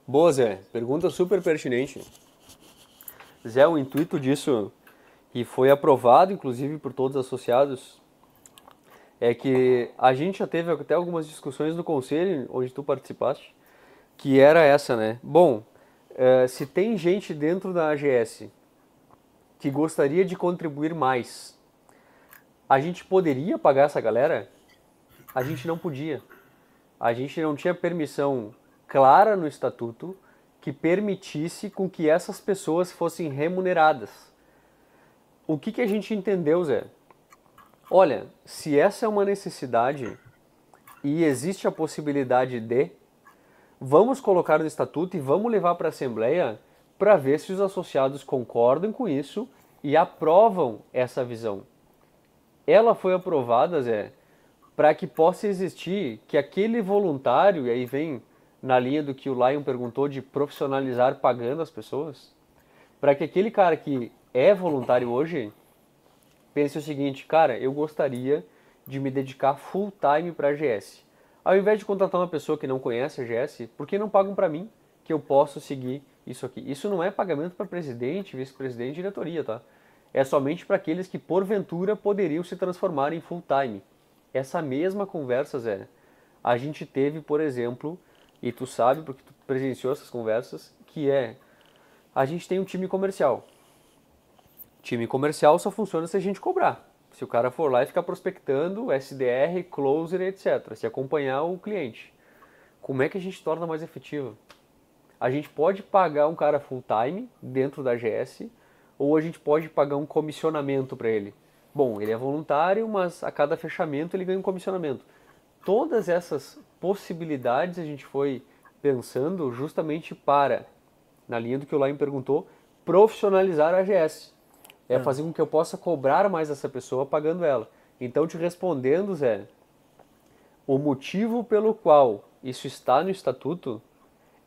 Boa, Zé. Pergunta super pertinente. Zé, o intuito disso, e foi aprovado, inclusive, por todos os associados, é que a gente já teve até algumas discussões no conselho, onde tu participaste, que era essa, né? Bom, se tem gente dentro da AGS que gostaria de contribuir mais, a gente poderia pagar essa galera? A gente não podia. A gente não tinha permissão clara no estatuto que permitisse com que essas pessoas fossem remuneradas. O que a gente entendeu, Zé? Olha, se essa é uma necessidade e existe a possibilidade de, vamos colocar no estatuto e vamos levar para a Assembleia para ver se os associados concordam com isso e aprovam essa visão. Ela foi aprovada, Zé, para que possa existir que aquele voluntário, e aí vem na linha do que o Lion perguntou de profissionalizar pagando as pessoas, para que aquele cara que é voluntário hoje pense o seguinte: cara, eu gostaria de me dedicar full time para a AGS. Ao invés de contratar uma pessoa que não conhece a AGS, por que não pagam para mim que eu posso seguir isso aqui? Isso não é pagamento para presidente, vice-presidente e diretoria, tá? É somente para aqueles que porventura poderiam se transformar em full time. Essa mesma conversa, Zé, a gente teve, por exemplo, e tu sabe porque tu presenciou essas conversas, que a gente tem um time comercial. Time comercial só funciona se a gente cobrar. Se o cara for lá e ficar prospectando, SDR, closer, etc. Se acompanhar o cliente. Como é que a gente torna mais efetivo? A gente pode pagar um cara full time dentro da AGS, ou a gente pode pagar um comissionamento para ele. Bom, ele é voluntário, mas a cada fechamento ele ganha um comissionamento. Todas essas possibilidades a gente foi pensando justamente para, na linha do que o Laim perguntou, profissionalizar a AGS. É fazer com que eu possa cobrar mais essa pessoa pagando ela. Então, te respondendo, Zé, o motivo pelo qual isso está no estatuto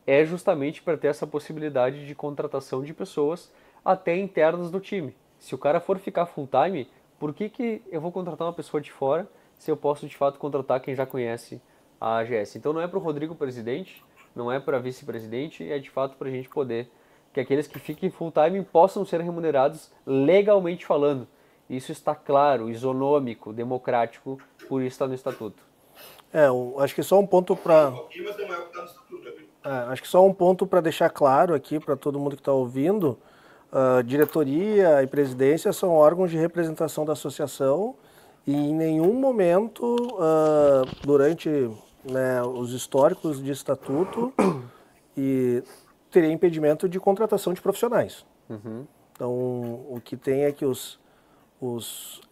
é justamente para ter essa possibilidade de contratação de pessoas até internas do time. Se o cara for ficar full time, por que eu vou contratar uma pessoa de fora se eu posso de fato contratar quem já conhece a AGS? Então não é para o Rodrigo presidente, não é para vice-presidente, é de fato para a gente poder que aqueles que fiquem full time possam ser remunerados legalmente falando. Isso está claro, isonômico, democrático, por isso está no estatuto. Acho que só um ponto para acho que só um ponto para deixar claro aqui para todo mundo que está ouvindo. Diretoria e presidência são órgãos de representação da associação e em nenhum momento, durante os históricos de estatuto, teria impedimento de contratação de profissionais. Uhum. Então, o que tem é que os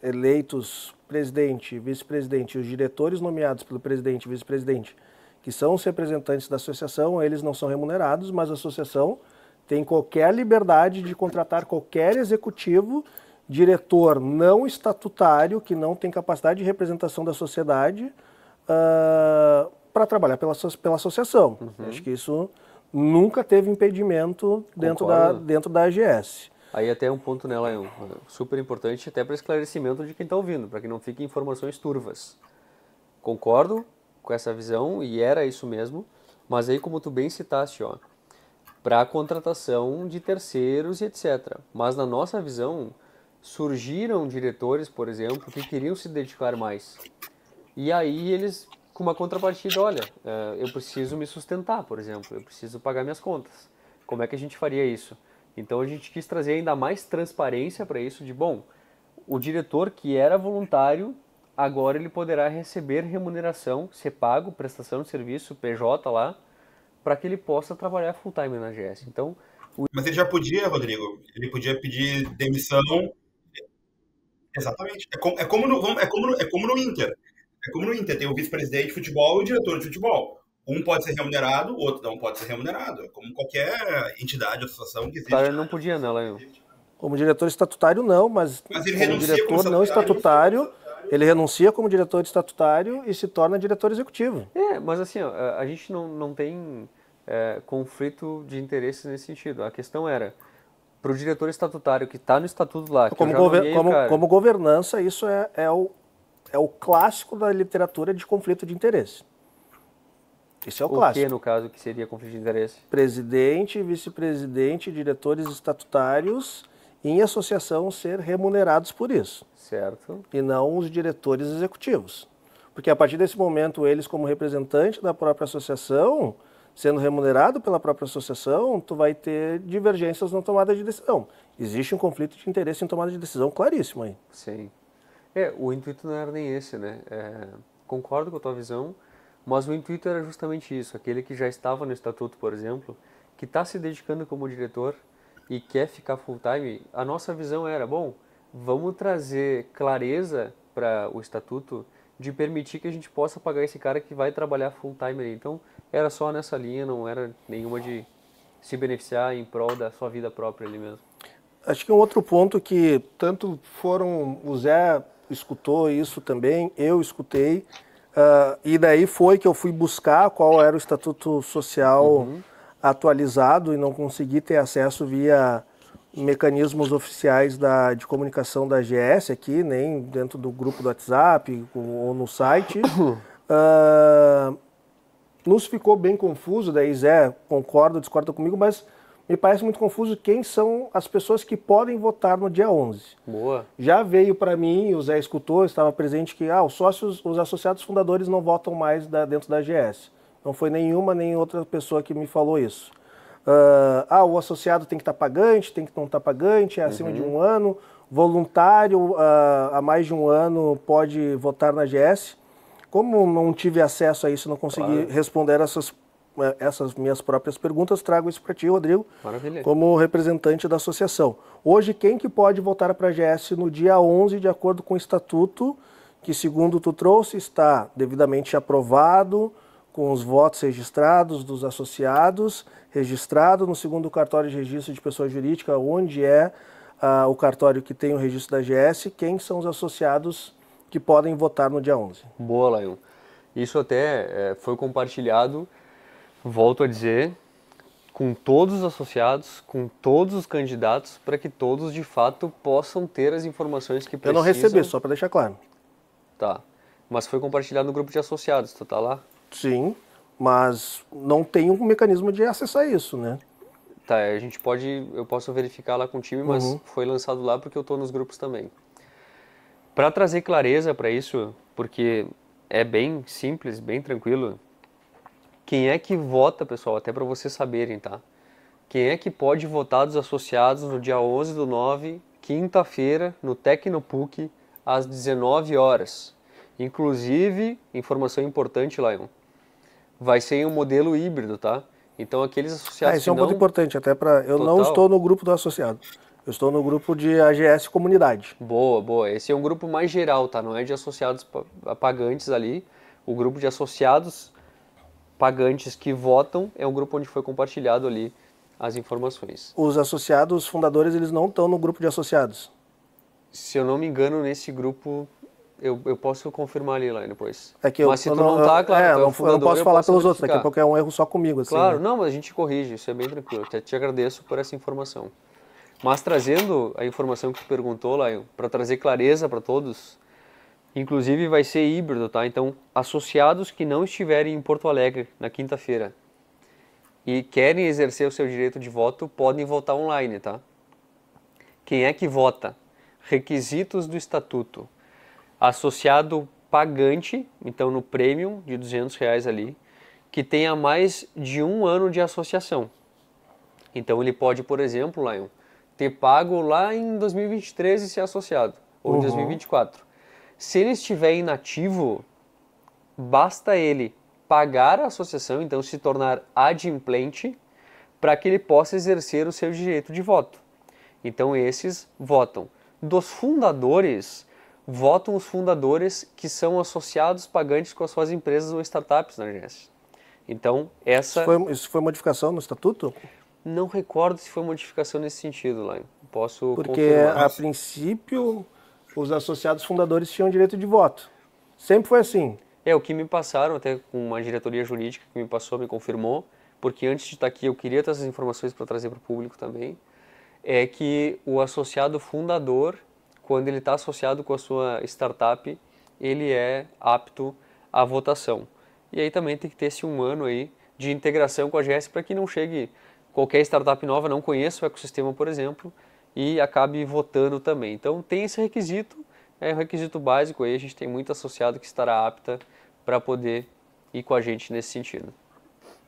eleitos presidente, vice-presidente, os diretores nomeados pelo presidente e vice-presidente, que são os representantes da associação, eles não são remunerados, mas a associação tem qualquer liberdade de contratar qualquer executivo, diretor não estatutário, que não tem capacidade de representação da sociedade, para trabalhar pela associação. Uhum. Acho que isso nunca teve impedimento dentro da AGS. Aí até um ponto nela super importante, até para esclarecimento de quem está ouvindo, para que não fiquem informações turvas. Concordo com essa visão, e era isso mesmo, mas aí como tu bem citaste, para a contratação de terceiros e etc. Mas na nossa visão, surgiram diretores, por exemplo, que queriam se dedicar mais. E aí eles, com uma contrapartida, olha, eu preciso me sustentar, por exemplo, eu preciso pagar minhas contas. Como é que a gente faria isso? Então a gente quis trazer ainda mais transparência para isso de, bom, o diretor que era voluntário, agora ele poderá receber remuneração, ser pago, prestação de serviço, PJ lá, para que ele possa trabalhar full time na AGS. Então, Mas ele já podia, Rodrigo, ele podia pedir demissão. Exatamente. É como no Inter. É como no Inter, tem o vice-presidente de futebol e o diretor de futebol. Um pode ser remunerado, o outro não pode ser remunerado. É como qualquer entidade, associação que existe. Tá, ele não podia, não, Laio. Como diretor estatutário, não, mas ele como diretor não estatutário, ele renuncia como diretor estatutário e se torna diretor executivo. Mas assim, ó, a gente não tem conflito de interesses nesse sentido. A questão era, para o diretor estatutário que está no estatuto lá, que como governança, isso é o clássico da literatura de conflito de interesse. Isso é o clássico. O que, no caso, que seria conflito de interesse? Presidente, vice-presidente, diretores estatutários em associação ser remunerados por isso. Certo. E não os diretores executivos. Porque a partir desse momento, eles como representante da própria associação, sendo remunerado pela própria associação, tu vai ter divergências na tomada de decisão. Existe um conflito de interesse em tomada de decisão claríssimo aí. Sim. O intuito não era nem esse, né? Concordo com a tua visão, mas o intuito era justamente isso. Aquele que já estava no estatuto, por exemplo, que está se dedicando como diretor e quer ficar full time, a nossa visão era, bom, vamos trazer clareza para o estatuto de permitir que a gente possa pagar esse cara que vai trabalhar full time ali. Então, era só nessa linha, não era nenhuma de se beneficiar em prol da sua vida própria ali mesmo. Acho que um outro ponto que tanto o Zé escutou isso também, eu escutei, e daí foi que eu fui buscar qual era o estatuto social atualizado e não consegui ter acesso via mecanismos oficiais de comunicação da AGS aqui, nem dentro do grupo do WhatsApp ou no site. Nos ficou bem confuso, daí Zé concorda, discorda comigo, mas me parece muito confuso quem são as pessoas que podem votar no dia 11. Boa. Já veio para mim, o Zé escutou, estava presente que os sócios, os associados fundadores não votam mais dentro da AGS. Não foi nenhuma nem outra pessoa que me falou isso. O associado tem que estar pagante, tem que não estar pagante, é acima de 1 ano. Voluntário, há mais de 1 ano, pode votar na AGS. Como não tive acesso a isso, não consegui responder essas minhas próprias perguntas, trago isso para ti, Rodrigo, Maravilha. Como representante da associação. Hoje, quem que pode votar para a AGS no dia 11, de acordo com o estatuto, que segundo tu trouxe, está devidamente aprovado, com os votos registrados dos associados, registrado no segundo cartório de registro de pessoa jurídica, onde é o cartório que tem o registro da AGS, quem são os associados que podem votar no dia 11. Boa, Laio. Isso até foi compartilhado, volto a dizer, com todos os associados, com todos os candidatos, para que todos, de fato, possam ter as informações que precisam. Eu não recebi, só para deixar claro. Tá. Mas foi compartilhado no grupo de associados, tu tá lá? Sim, mas não tem um mecanismo de acessar isso, né? Tá, eu posso verificar lá com o time, mas foi lançado lá porque eu tô nos grupos também. Para trazer clareza para isso, porque é bem simples, bem tranquilo, quem é que vota, pessoal, até para vocês saberem, tá? Quem é que pode votar dos associados no dia 11/9, quinta-feira, no Tecnopuc, às 19 horas. Inclusive, informação importante, Lion, vai ser em um modelo híbrido, tá? Então, aqueles associados isso é um ponto importante, até para... Eu não estou no grupo do associado. Eu estou no grupo de AGS Comunidade. Boa. Esse é um grupo mais geral, tá? Não é de associados pagantes ali. O grupo de associados pagantes que votam é um grupo onde foi compartilhado ali as informações. Os associados fundadores, eles não estão no grupo de associados? Se eu não me engano, nesse grupo... Eu posso confirmar ali lá depois. Mas se tu não tá, claro, eu não posso falar pelos outros, daqui a pouco é um erro só comigo. Assim, claro, né? Não, mas a gente corrige, isso é bem tranquilo. Te agradeço por essa informação. Mas trazendo a informação que tu perguntou, Lion, para trazer clareza para todos, inclusive vai ser híbrido, tá? Então, associados que não estiverem em Porto Alegre na quinta-feira e querem exercer o seu direito de voto, podem votar online, tá? Quem é que vota? Requisitos do estatuto. Associado pagante, então no Premium de R$200 ali, que tenha mais de 1 ano de associação. Então ele pode, por exemplo, Lion, ter pago lá em 2023 e ser associado, ou em 2024. Se ele estiver inativo, basta ele pagar a associação, então se tornar adimplente, para que ele possa exercer o seu direito de voto. Então esses votam. Dos fundadores, votam os fundadores que são associados pagantes com as suas empresas ou startups na AGS. Então essa... Isso foi modificação no estatuto? Não recordo se foi modificação nesse sentido, Lion. Posso Porque confirmar. a princípio os associados fundadores tinham direito de voto. Sempre foi assim. O que me passaram, até com uma diretoria jurídica que me passou, me confirmou, porque antes de estar aqui eu queria ter essas informações para trazer para o público também, é que o associado fundador, quando ele está associado com a sua startup, ele é apto à votação. E aí também tem que ter esse 1 ano aí de integração com a AGS para que não chegue qualquer startup nova, não conheça o ecossistema, por exemplo, e acabe votando também. Então tem esse requisito, é um requisito básico aí, a gente tem muito associado que estará apta para poder ir com a gente nesse sentido.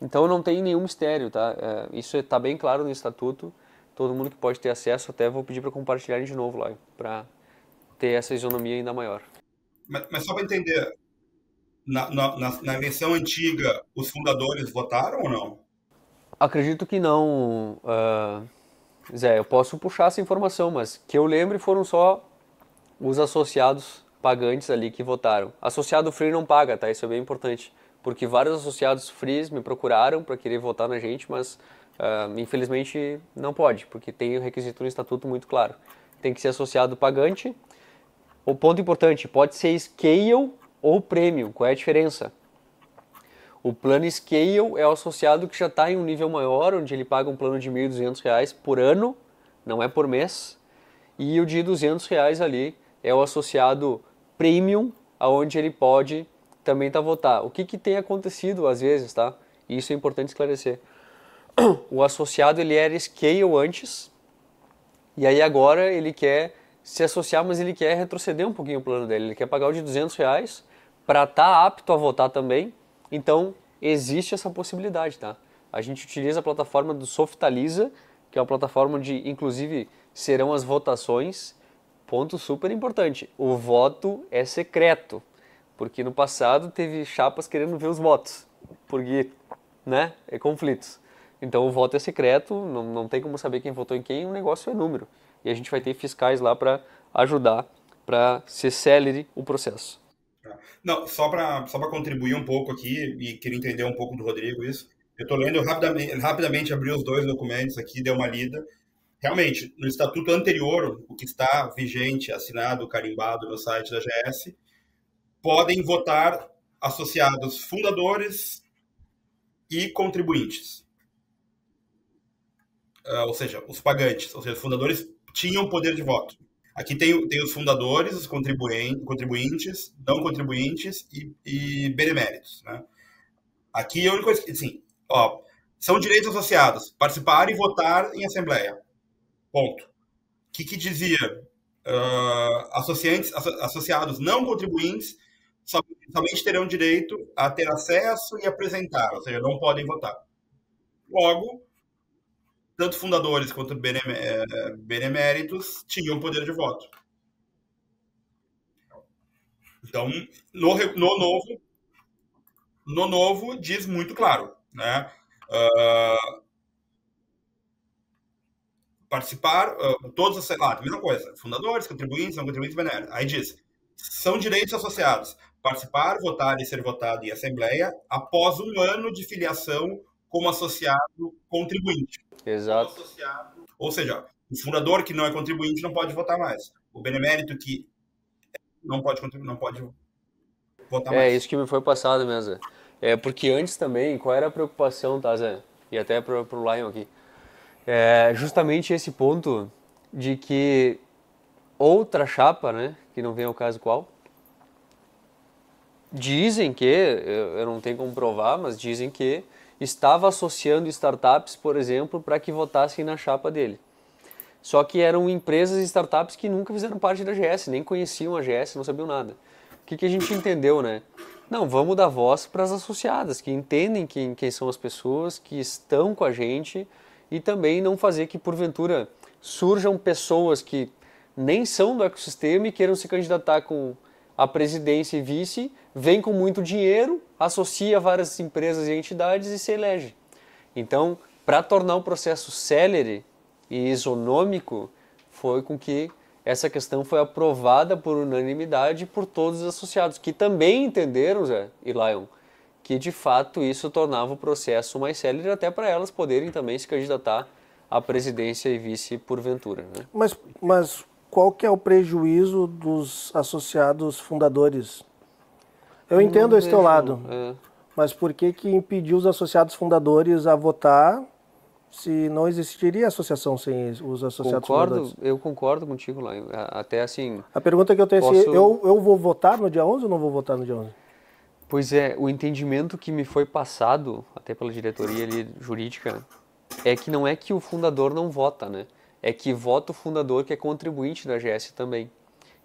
Então não tem nenhum mistério, tá? Isso está bem claro no estatuto, todo mundo que pode ter acesso, até vou pedir para compartilharem de novo lá, para ter essa isonomia ainda maior. Mas só para entender, na eleição antiga, os fundadores votaram ou não? Acredito que não, Zé, eu posso puxar essa informação, mas que eu lembre foram só os associados pagantes ali que votaram. Associado free não paga, tá? Isso é bem importante, porque vários associados frees me procuraram para querer votar na gente, mas infelizmente não pode, porque tem o requisito no estatuto muito claro. Tem que ser associado pagante. O ponto importante, pode ser scale ou premium. Qual é a diferença? O plano scale é o associado que já está em um nível maior, onde ele paga um plano de R$ 1.200 por ano, não é por mês, e o de R$ 200 ali é o associado premium, onde ele pode também votar. O que tem acontecido às vezes, tá? E isso é importante esclarecer. O associado ele era scale antes, e aí agora ele quer se associar, mas ele quer retroceder um pouquinho o plano dele. Ele quer pagar o de R$ 200 para estar apto a votar também. Então existe essa possibilidade, tá? A gente utiliza a plataforma do Softaliza, que é uma plataforma onde inclusive serão as votações. Ponto super importante, o voto é secreto, porque no passado teve chapas querendo ver os votos, porque, né, é conflitos. Então o voto é secreto, não tem como saber quem votou em quem, o negócio é número. E a gente vai ter fiscais lá para ajudar, para ser célere o processo. Não, só para contribuir um pouco aqui, e queria entender um pouco do Rodrigo isso, eu estou lendo, rapidamente abri os 2 documentos aqui, dei uma lida. Realmente, no estatuto anterior, o que está vigente, assinado, carimbado no site da AGS, podem votar associados fundadores e contribuintes. Ou seja, os pagantes, ou seja, os fundadores tinham poder de voto. Aqui tem os fundadores, os contribuintes, não contribuintes e beneméritos, né? Aqui a única coisa, assim, são direitos associados, participar e votar em assembleia. Ponto. O que dizia? Associados não contribuintes somente terão direito a ter acesso e apresentar, ou seja, não podem votar. Logo, tanto fundadores quanto beneméritos tinham poder de voto. Então, no novo diz muito claro, né? Participar, todos, a mesma coisa, fundadores, contribuintes, não contribuintes, beneméritos. Aí diz, são direitos associados, participar, votar e ser votado em assembleia após 1 ano de filiação como associado contribuinte. Exato. Ou seja, o fundador que não é contribuinte não pode votar mais. O benemérito que não pode votar mais. É isso que me foi passado mesmo. Porque antes também, qual era a preocupação, tá, Zé? E até pro Lion aqui. Justamente esse ponto de que outra chapa, né, que não vem ao caso qual, dizem que, eu não tenho como provar, mas dizem que estava associando startups, por exemplo, para que votassem na chapa dele. Só que eram empresas e startups que nunca fizeram parte da AGS, nem conheciam a AGS, não sabiam nada. O que a gente entendeu, né? Não, vamos dar voz para as associadas, que entendem quem são as pessoas que estão com a gente e também não fazer que, porventura, surjam pessoas que nem são do ecossistema e queiram se candidatar com a presidência e vice, vem com muito dinheiro, associa várias empresas e entidades e se elege. Então, para tornar o processo célere e isonômico, foi com que essa questão foi aprovada por unanimidade por todos os associados, que também entenderam, Zé e Lion, que de fato isso tornava o processo mais célere até para elas poderem também se candidatar à presidência e vice porventura. Né? Mas qual que é o prejuízo dos associados fundadores? Eu entendo esse teu lado, mas por que impediu os associados fundadores a votar se não existiria associação sem os associados fundadores? Eu concordo contigo, lá. Até assim... A pergunta que eu tenho é se eu vou votar no dia 11 ou não vou votar no dia 11? Pois é, o entendimento que me foi passado, até pela diretoria ali, jurídica, é que não é que o fundador não vota, né? É que vota o fundador que é contribuinte da AGS também.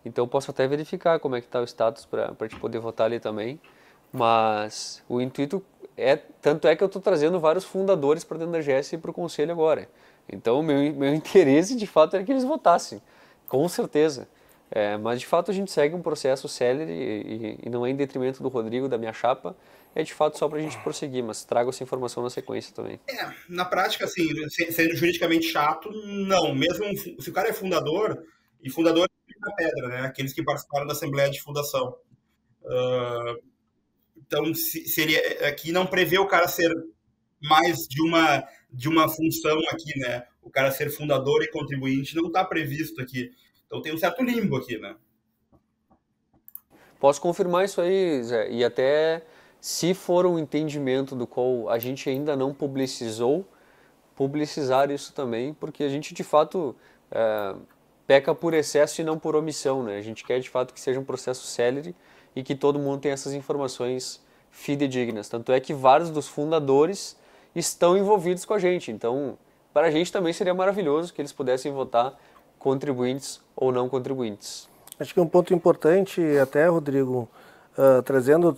Então eu posso até verificar como é que está o status para te poder votar ali também, mas o intuito tanto é que eu estou trazendo vários fundadores para dentro da AGS e para o conselho agora. Então o meu interesse de fato era que eles votassem, com certeza. Mas de fato a gente segue um processo célere e não é em detrimento do Rodrigo, da minha chapa, é de fato só para a gente prosseguir, mas trago essa informação na sequência também. Na prática, assim, sendo juridicamente chato, não. Mesmo se o cara é fundador, e fundador é na pedra, né? Aqueles que participaram da Assembleia de Fundação. Então, se ele aqui não prevê o cara ser mais de uma função aqui, né? O cara ser fundador e contribuinte não está previsto aqui. Então tem um certo limbo aqui, né? Posso confirmar isso aí, Zé, e até se for um entendimento do qual a gente ainda não publicizou, publicizar isso também, porque a gente de fato peca por excesso e não por omissão, né? A gente quer de fato que seja um processo célere e que todo mundo tenha essas informações fidedignas. Tanto é que vários dos fundadores estão envolvidos com a gente, então para a gente também seria maravilhoso que eles pudessem votar contribuintes ou não contribuintes. Acho que um ponto importante até, Rodrigo, trazendo,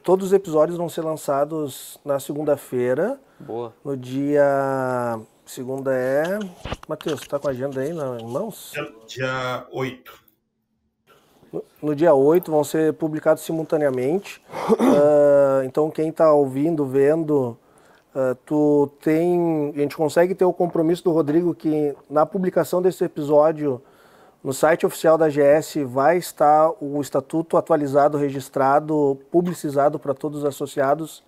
todos os episódios vão ser lançados na segunda-feira. Boa. No dia... Segunda é... Matheus, tá com a agenda aí em mãos? Dia 8. No dia 8 vão ser publicados simultaneamente. Então quem está ouvindo, vendo... a gente consegue ter o compromisso do Rodrigo que na publicação desse episódio no site oficial da AGS vai estar o estatuto atualizado, registrado, publicizado para todos os associados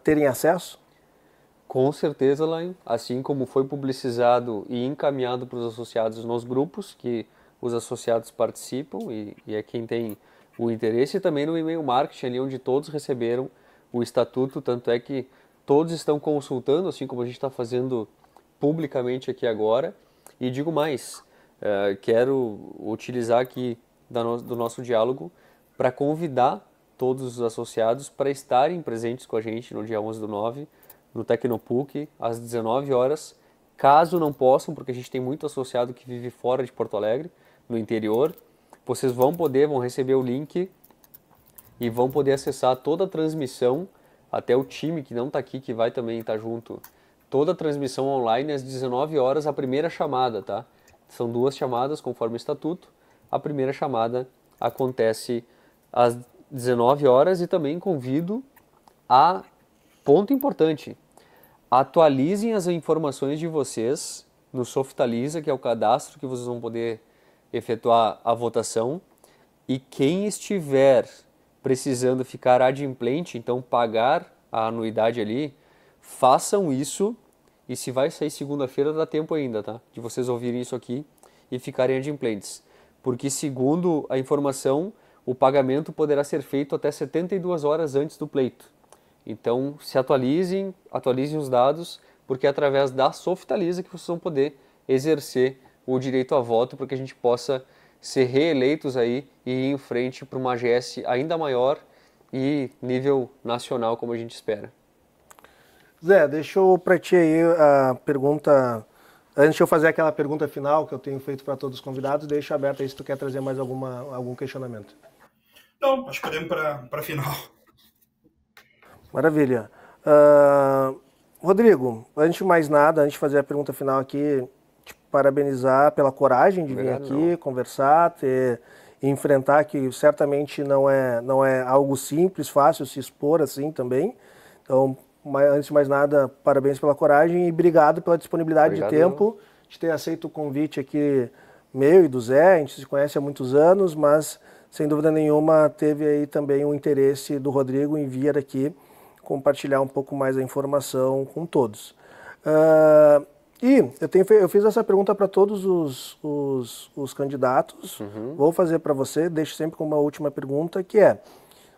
terem acesso? Com certeza, Lain. Assim como foi publicizado e encaminhado para os associados nos grupos que os associados participam e é quem tem o interesse, e também no e-mail marketing ali onde todos receberam o estatuto, tanto é que todos estão consultando, assim como a gente está fazendo publicamente aqui agora. E digo mais, quero utilizar aqui do nosso diálogo para convidar todos os associados para estarem presentes com a gente no dia 11/9, no Tecnopuc, às 19 horas. Caso não possam, porque a gente tem muito associado que vive fora de Porto Alegre, no interior, vocês vão receber o link e vão poder acessar toda a transmissão, até o time que não está aqui, que vai também estar junto, toda a transmissão online às 19 horas, a primeira chamada, tá? São 2 chamadas, conforme o estatuto. A primeira chamada acontece às 19 horas e também convido a, ponto importante, atualizem as informações de vocês no Softaliza, que é o cadastro que vocês vão poder efetuar a votação, e quem estiver precisando ficar adimplente, então pagar a anuidade ali, façam isso, e se vai sair segunda-feira dá tempo ainda, tá? De vocês ouvirem isso aqui e ficarem adimplentes. Porque segundo a informação, o pagamento poderá ser feito até 72 horas antes do pleito. Então se atualizem os dados, porque é através da Softaliza que vocês vão poder exercer o direito a voto, para que a gente possa ser reeleitos aí e ir em frente para uma AGS ainda maior e nível nacional, como a gente espera. Zé, deixa eu para ti aí a pergunta, antes de eu fazer aquela pergunta final que eu tenho feito para todos os convidados, deixa aberto aí se tu quer trazer mais algum questionamento. Não, acho que podemos para a final. Maravilha. Rodrigo, antes de mais nada, antes de fazer a pergunta final aqui, te parabenizar pela coragem de vir aqui, conversar, enfrentar, que certamente não é algo simples, fácil se expor assim também. Então, antes de mais nada, parabéns pela coragem e obrigado pela disponibilidade de tempo, de ter aceito o convite aqui meu e do Zé. A gente se conhece há muitos anos, mas sem dúvida nenhuma teve aí também o interesse do Rodrigo em vir aqui compartilhar um pouco mais a informação com todos. E eu fiz essa pergunta para todos os candidatos, vou fazer para você, deixo sempre com uma última pergunta, que é: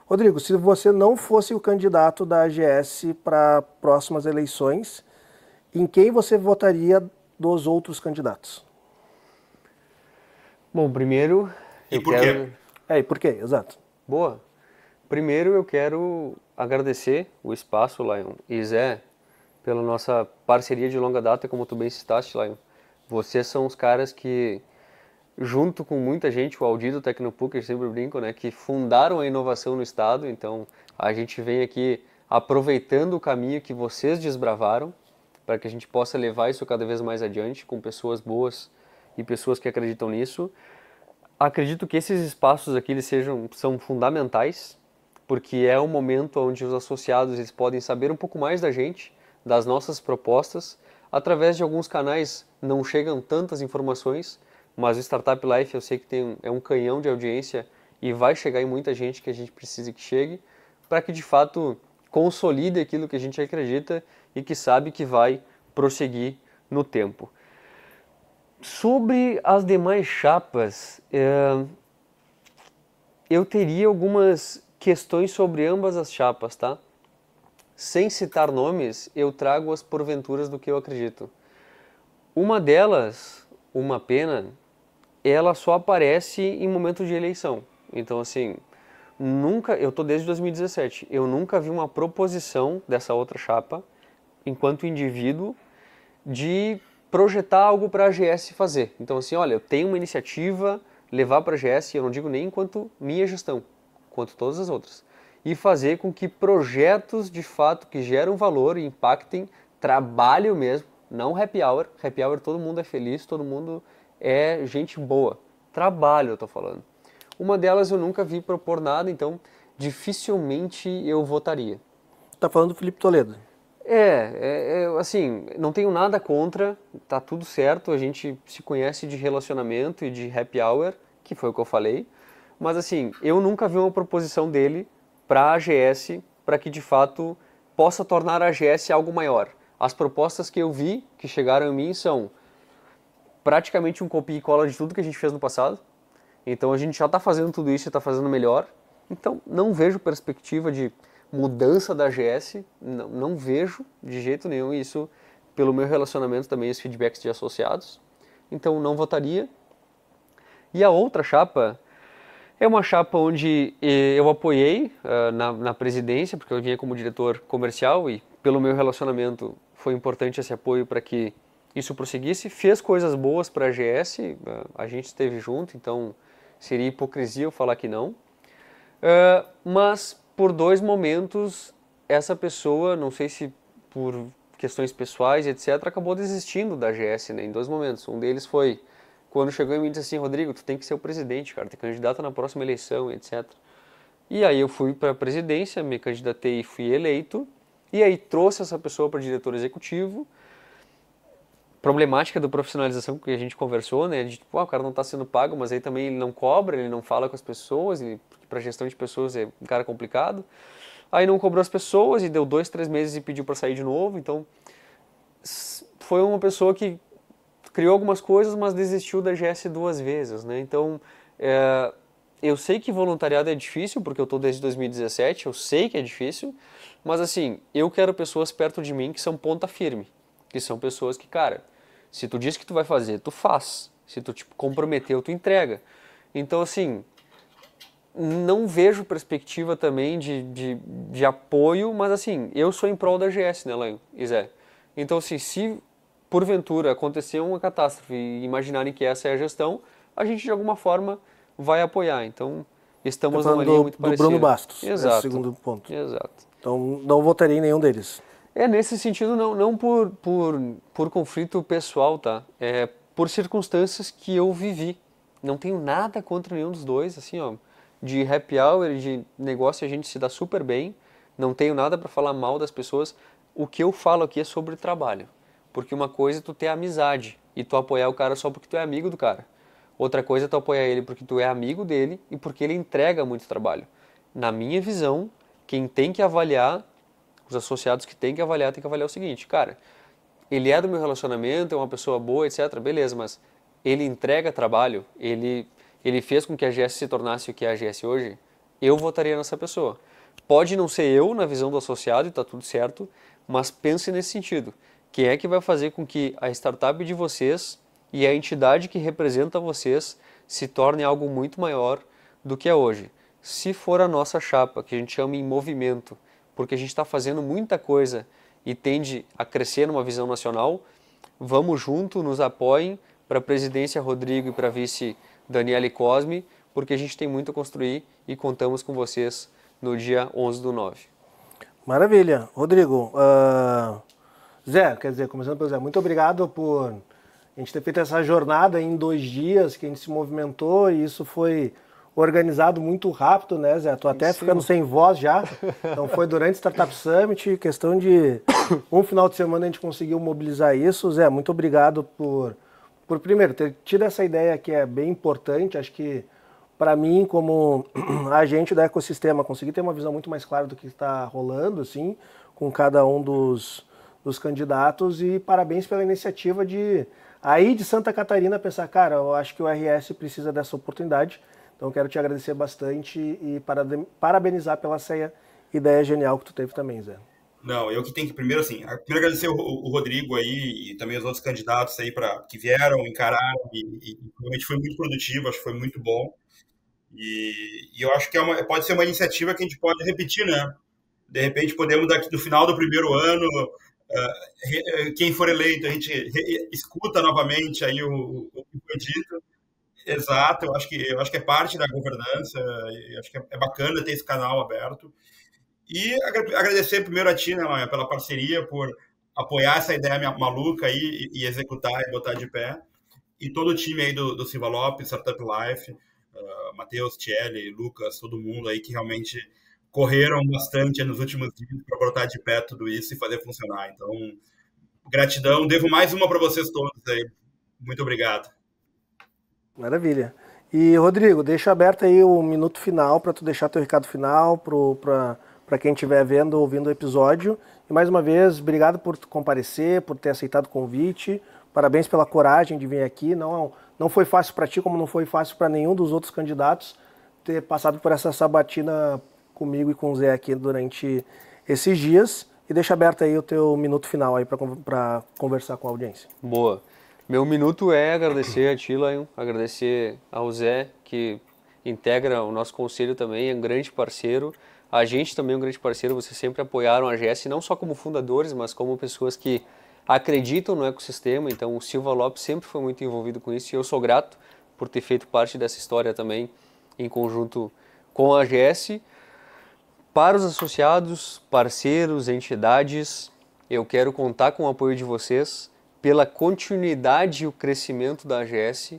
Rodrigo, se você não fosse o candidato da AGS para próximas eleições, em quem você votaria dos outros candidatos? Bom, primeiro... E por quê? E por quê? Exato. Boa. Primeiro eu quero agradecer o espaço, Lion, e Zé, pela nossa parceria de longa data, como tu bem citaste, Lion. Vocês são os caras que, junto com muita gente, o Aldir do Tecnopuc, eu sempre brinco, né, que fundaram a inovação no estado. Então a gente vem aqui aproveitando o caminho que vocês desbravaram, para que a gente possa levar isso cada vez mais adiante, com pessoas boas e pessoas que acreditam nisso. Acredito que esses espaços aqui eles são fundamentais, porque é um momento onde os associados eles podem saber um pouco mais da gente, das nossas propostas. Através de alguns canais não chegam tantas informações, mas o Startup Life eu sei que é um canhão de audiência e vai chegar em muita gente que a gente precisa que chegue, para que de fato consolide aquilo que a gente acredita e que sabe que vai prosseguir no tempo. Sobre as demais chapas, eu teria algumas questões sobre ambas as chapas, tá? Sem citar nomes, eu trago as porventuras do que eu acredito. Uma delas, uma pena, ela só aparece em momento de eleição. Então, assim, eu tô desde 2017, eu nunca vi uma proposição dessa outra chapa, enquanto indivíduo, de projetar algo para a AGS fazer. Então, assim, olha, eu tenho uma iniciativa, levar para a AGS, eu não digo nem enquanto minha gestão, quanto todas as outras, e fazer com que projetos de fato que geram valor e impactem trabalho mesmo, não happy hour. Happy hour todo mundo é feliz, todo mundo é gente boa. Trabalho eu tô falando. Uma delas eu nunca vi propor nada, então dificilmente eu votaria. Tá falando do Felipe Toledo. Assim, não tenho nada contra, tá tudo certo, a gente se conhece de relacionamento e de happy hour, que foi o que eu falei. Mas assim, eu nunca vi uma proposição dele para a AGS, para que de fato possa tornar a AGS algo maior. As propostas que eu vi, que chegaram em mim, são praticamente um copia e cola de tudo que a gente fez no passado. Então a gente já está fazendo tudo isso e está fazendo melhor. Então não vejo perspectiva de mudança da AGS, não vejo de jeito nenhum isso, pelo meu relacionamento também, os feedbacks de associados. Então não votaria. E a outra chapa... é uma chapa onde eu apoiei na presidência, porque eu vinha como diretor comercial e pelo meu relacionamento foi importante esse apoio para que isso prosseguisse. Fez coisas boas para a AGS, a gente esteve junto, então seria hipocrisia eu falar que não. Mas por 2 momentos, essa pessoa, não sei se por questões pessoais, etc., acabou desistindo da AGS, né, em 2 momentos. Um deles foi... quando chegou em mim e disse assim: Rodrigo, tu tem que ser o presidente, cara, tu é candidato na próxima eleição, etc. E aí eu fui para a presidência, me candidatei e fui eleito, e aí trouxe essa pessoa para diretor executivo. Problemática da profissionalização que a gente conversou, né, de tipo, o cara não está sendo pago, mas aí também ele não cobra, ele não fala com as pessoas, para gestão de pessoas é um cara complicado. Aí não cobrou as pessoas e deu 2, 3 meses e pediu para sair de novo. Então foi uma pessoa que criou algumas coisas, mas desistiu da AGS 2 vezes, né? Então, eu sei que voluntariado é difícil, porque eu estou desde 2017, eu sei que é difícil, mas assim, eu quero pessoas perto de mim que são ponta firme, que são pessoas que, cara, se tu diz que tu vai fazer, tu faz. Se tu te comprometeu, tu entrega. Então, assim, não vejo perspectiva também de apoio, mas assim, eu sou em prol da AGS, né, Lanho e Zé? Então, assim, se porventura acontecer uma catástrofe e imaginarem que essa é a gestão, a gente de alguma forma vai apoiar. Então, estamos numa linha muito parecida. Do Bruno Bastos, exato, esse segundo ponto. Exato. Então, não votaria em nenhum deles. Nesse sentido, não por conflito pessoal, tá? É por circunstâncias que eu vivi. Não tenho nada contra nenhum dos dois, assim, ó. De happy hour, de negócio, a gente se dá super bem. Não tenho nada para falar mal das pessoas. O que eu falo aqui é sobre trabalho. Porque uma coisa é tu ter amizade e tu apoiar o cara só porque tu é amigo do cara. Outra coisa é tu apoiar ele porque tu é amigo dele e porque ele entrega muito trabalho. Na minha visão, quem tem que avaliar, os associados que tem que avaliar o seguinte, cara, ele é do meu relacionamento, é uma pessoa boa, etc, beleza, mas ele entrega trabalho, ele fez com que a GS se tornasse o que é a GS hoje, eu votaria nessa pessoa. Pode não ser eu na visão do associado e tá tudo certo, mas pense nesse sentido. Quem é que vai fazer com que a startup de vocês e a entidade que representa vocês se torne algo muito maior do que é hoje? Se for a nossa chapa, que a gente chama em movimento, porque a gente está fazendo muita coisa e tende a crescer numa visão nacional, vamos junto, nos apoiem para a presidência Rodrigo e para a vice Daniele Cosme, porque a gente tem muito a construir e contamos com vocês no dia 11/9. Maravilha. Rodrigo, Zé, quer dizer, começando pelo Zé, muito obrigado por a gente ter feito essa jornada em 2 dias, que a gente se movimentou e isso foi organizado muito rápido, né, Zé? Tô até ficando sem voz já. Então foi durante o Startup Summit, questão de um final de semana a gente conseguiu mobilizar isso. Zé, muito obrigado por primeiro ter tido essa ideia que é bem importante. Acho que para mim, como agente do ecossistema, conseguir ter uma visão muito mais clara do que está rolando, assim, com cada um dos candidatos, e parabéns pela iniciativa de aí de Santa Catarina pensar, cara, eu acho que o RS precisa dessa oportunidade. Então quero te agradecer bastante e parabenizar pela essa ideia genial que tu teve também, Zé. Não, eu que tenho que primeiro, assim, primeiro agradecer o Rodrigo aí e também os outros candidatos aí que vieram, encararam e realmente foi muito produtivo, acho que foi muito bom. E eu acho que pode ser uma iniciativa que a gente pode repetir, né? De repente podemos, no final do primeiro ano, quem for eleito, a gente escuta novamente aí o que foi dito. Exato, eu acho que é parte da governança, eu acho que é bacana ter esse canal aberto. E agradecer primeiro a ti, né, Maia, pela parceria, por apoiar essa ideia maluca aí e executar e botar de pé. E todo o time aí do Silva Lopes, Startup Life, Matheus, Thierry, Lucas, todo mundo aí que realmente correram bastante nos últimos dias para botar de pé tudo isso e fazer funcionar. Então, gratidão. Devo mais uma para vocês todos aí. Muito obrigado. Maravilha. E, Rodrigo, deixa aberto aí o minuto final para tu deixar teu recado final para quem estiver vendo, ouvindo o episódio. E mais uma vez, obrigado por comparecer, por ter aceitado o convite. Parabéns pela coragem de vir aqui. Não foi fácil para ti, como não foi fácil para nenhum dos outros candidatos ter passado por essa sabatina comigo e com o Zé aqui durante esses dias. E deixa aberto aí o teu minuto final aí para conversar com a audiência. Boa. Meu minuto é agradecer a ti, Lion, agradecer ao Zé, que integra o nosso conselho também, é um grande parceiro. A gente também é um grande parceiro, vocês sempre apoiaram a GS, não só como fundadores, mas como pessoas que acreditam no ecossistema. Então o Silva Lopes sempre foi muito envolvido com isso e eu sou grato por ter feito parte dessa história também em conjunto com a GS. Para os associados, parceiros, entidades, eu quero contar com o apoio de vocês pela continuidade e o crescimento da AGS.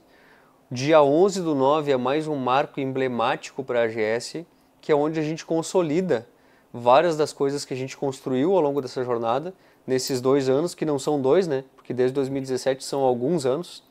Dia 11/9 é mais um marco emblemático para a AGS, que é onde a gente consolida várias das coisas que a gente construiu ao longo dessa jornada, nesses 2 anos, que não são 2, né? Porque desde 2017 são alguns anos.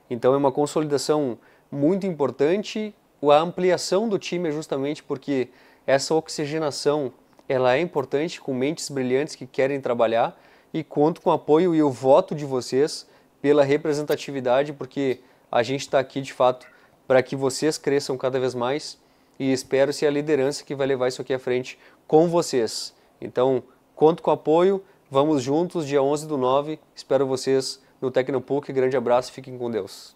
Então é uma consolidação muito importante. A ampliação do time é justamente porque essa oxigenação ela é importante, com mentes brilhantes que querem trabalhar, e conto com o apoio e o voto de vocês pela representatividade, porque a gente está aqui de fato para que vocês cresçam cada vez mais e espero ser a liderança que vai levar isso aqui à frente com vocês. Então, conto com o apoio, vamos juntos, dia 11/9, espero vocês no Tecnopuc, grande abraço, fiquem com Deus.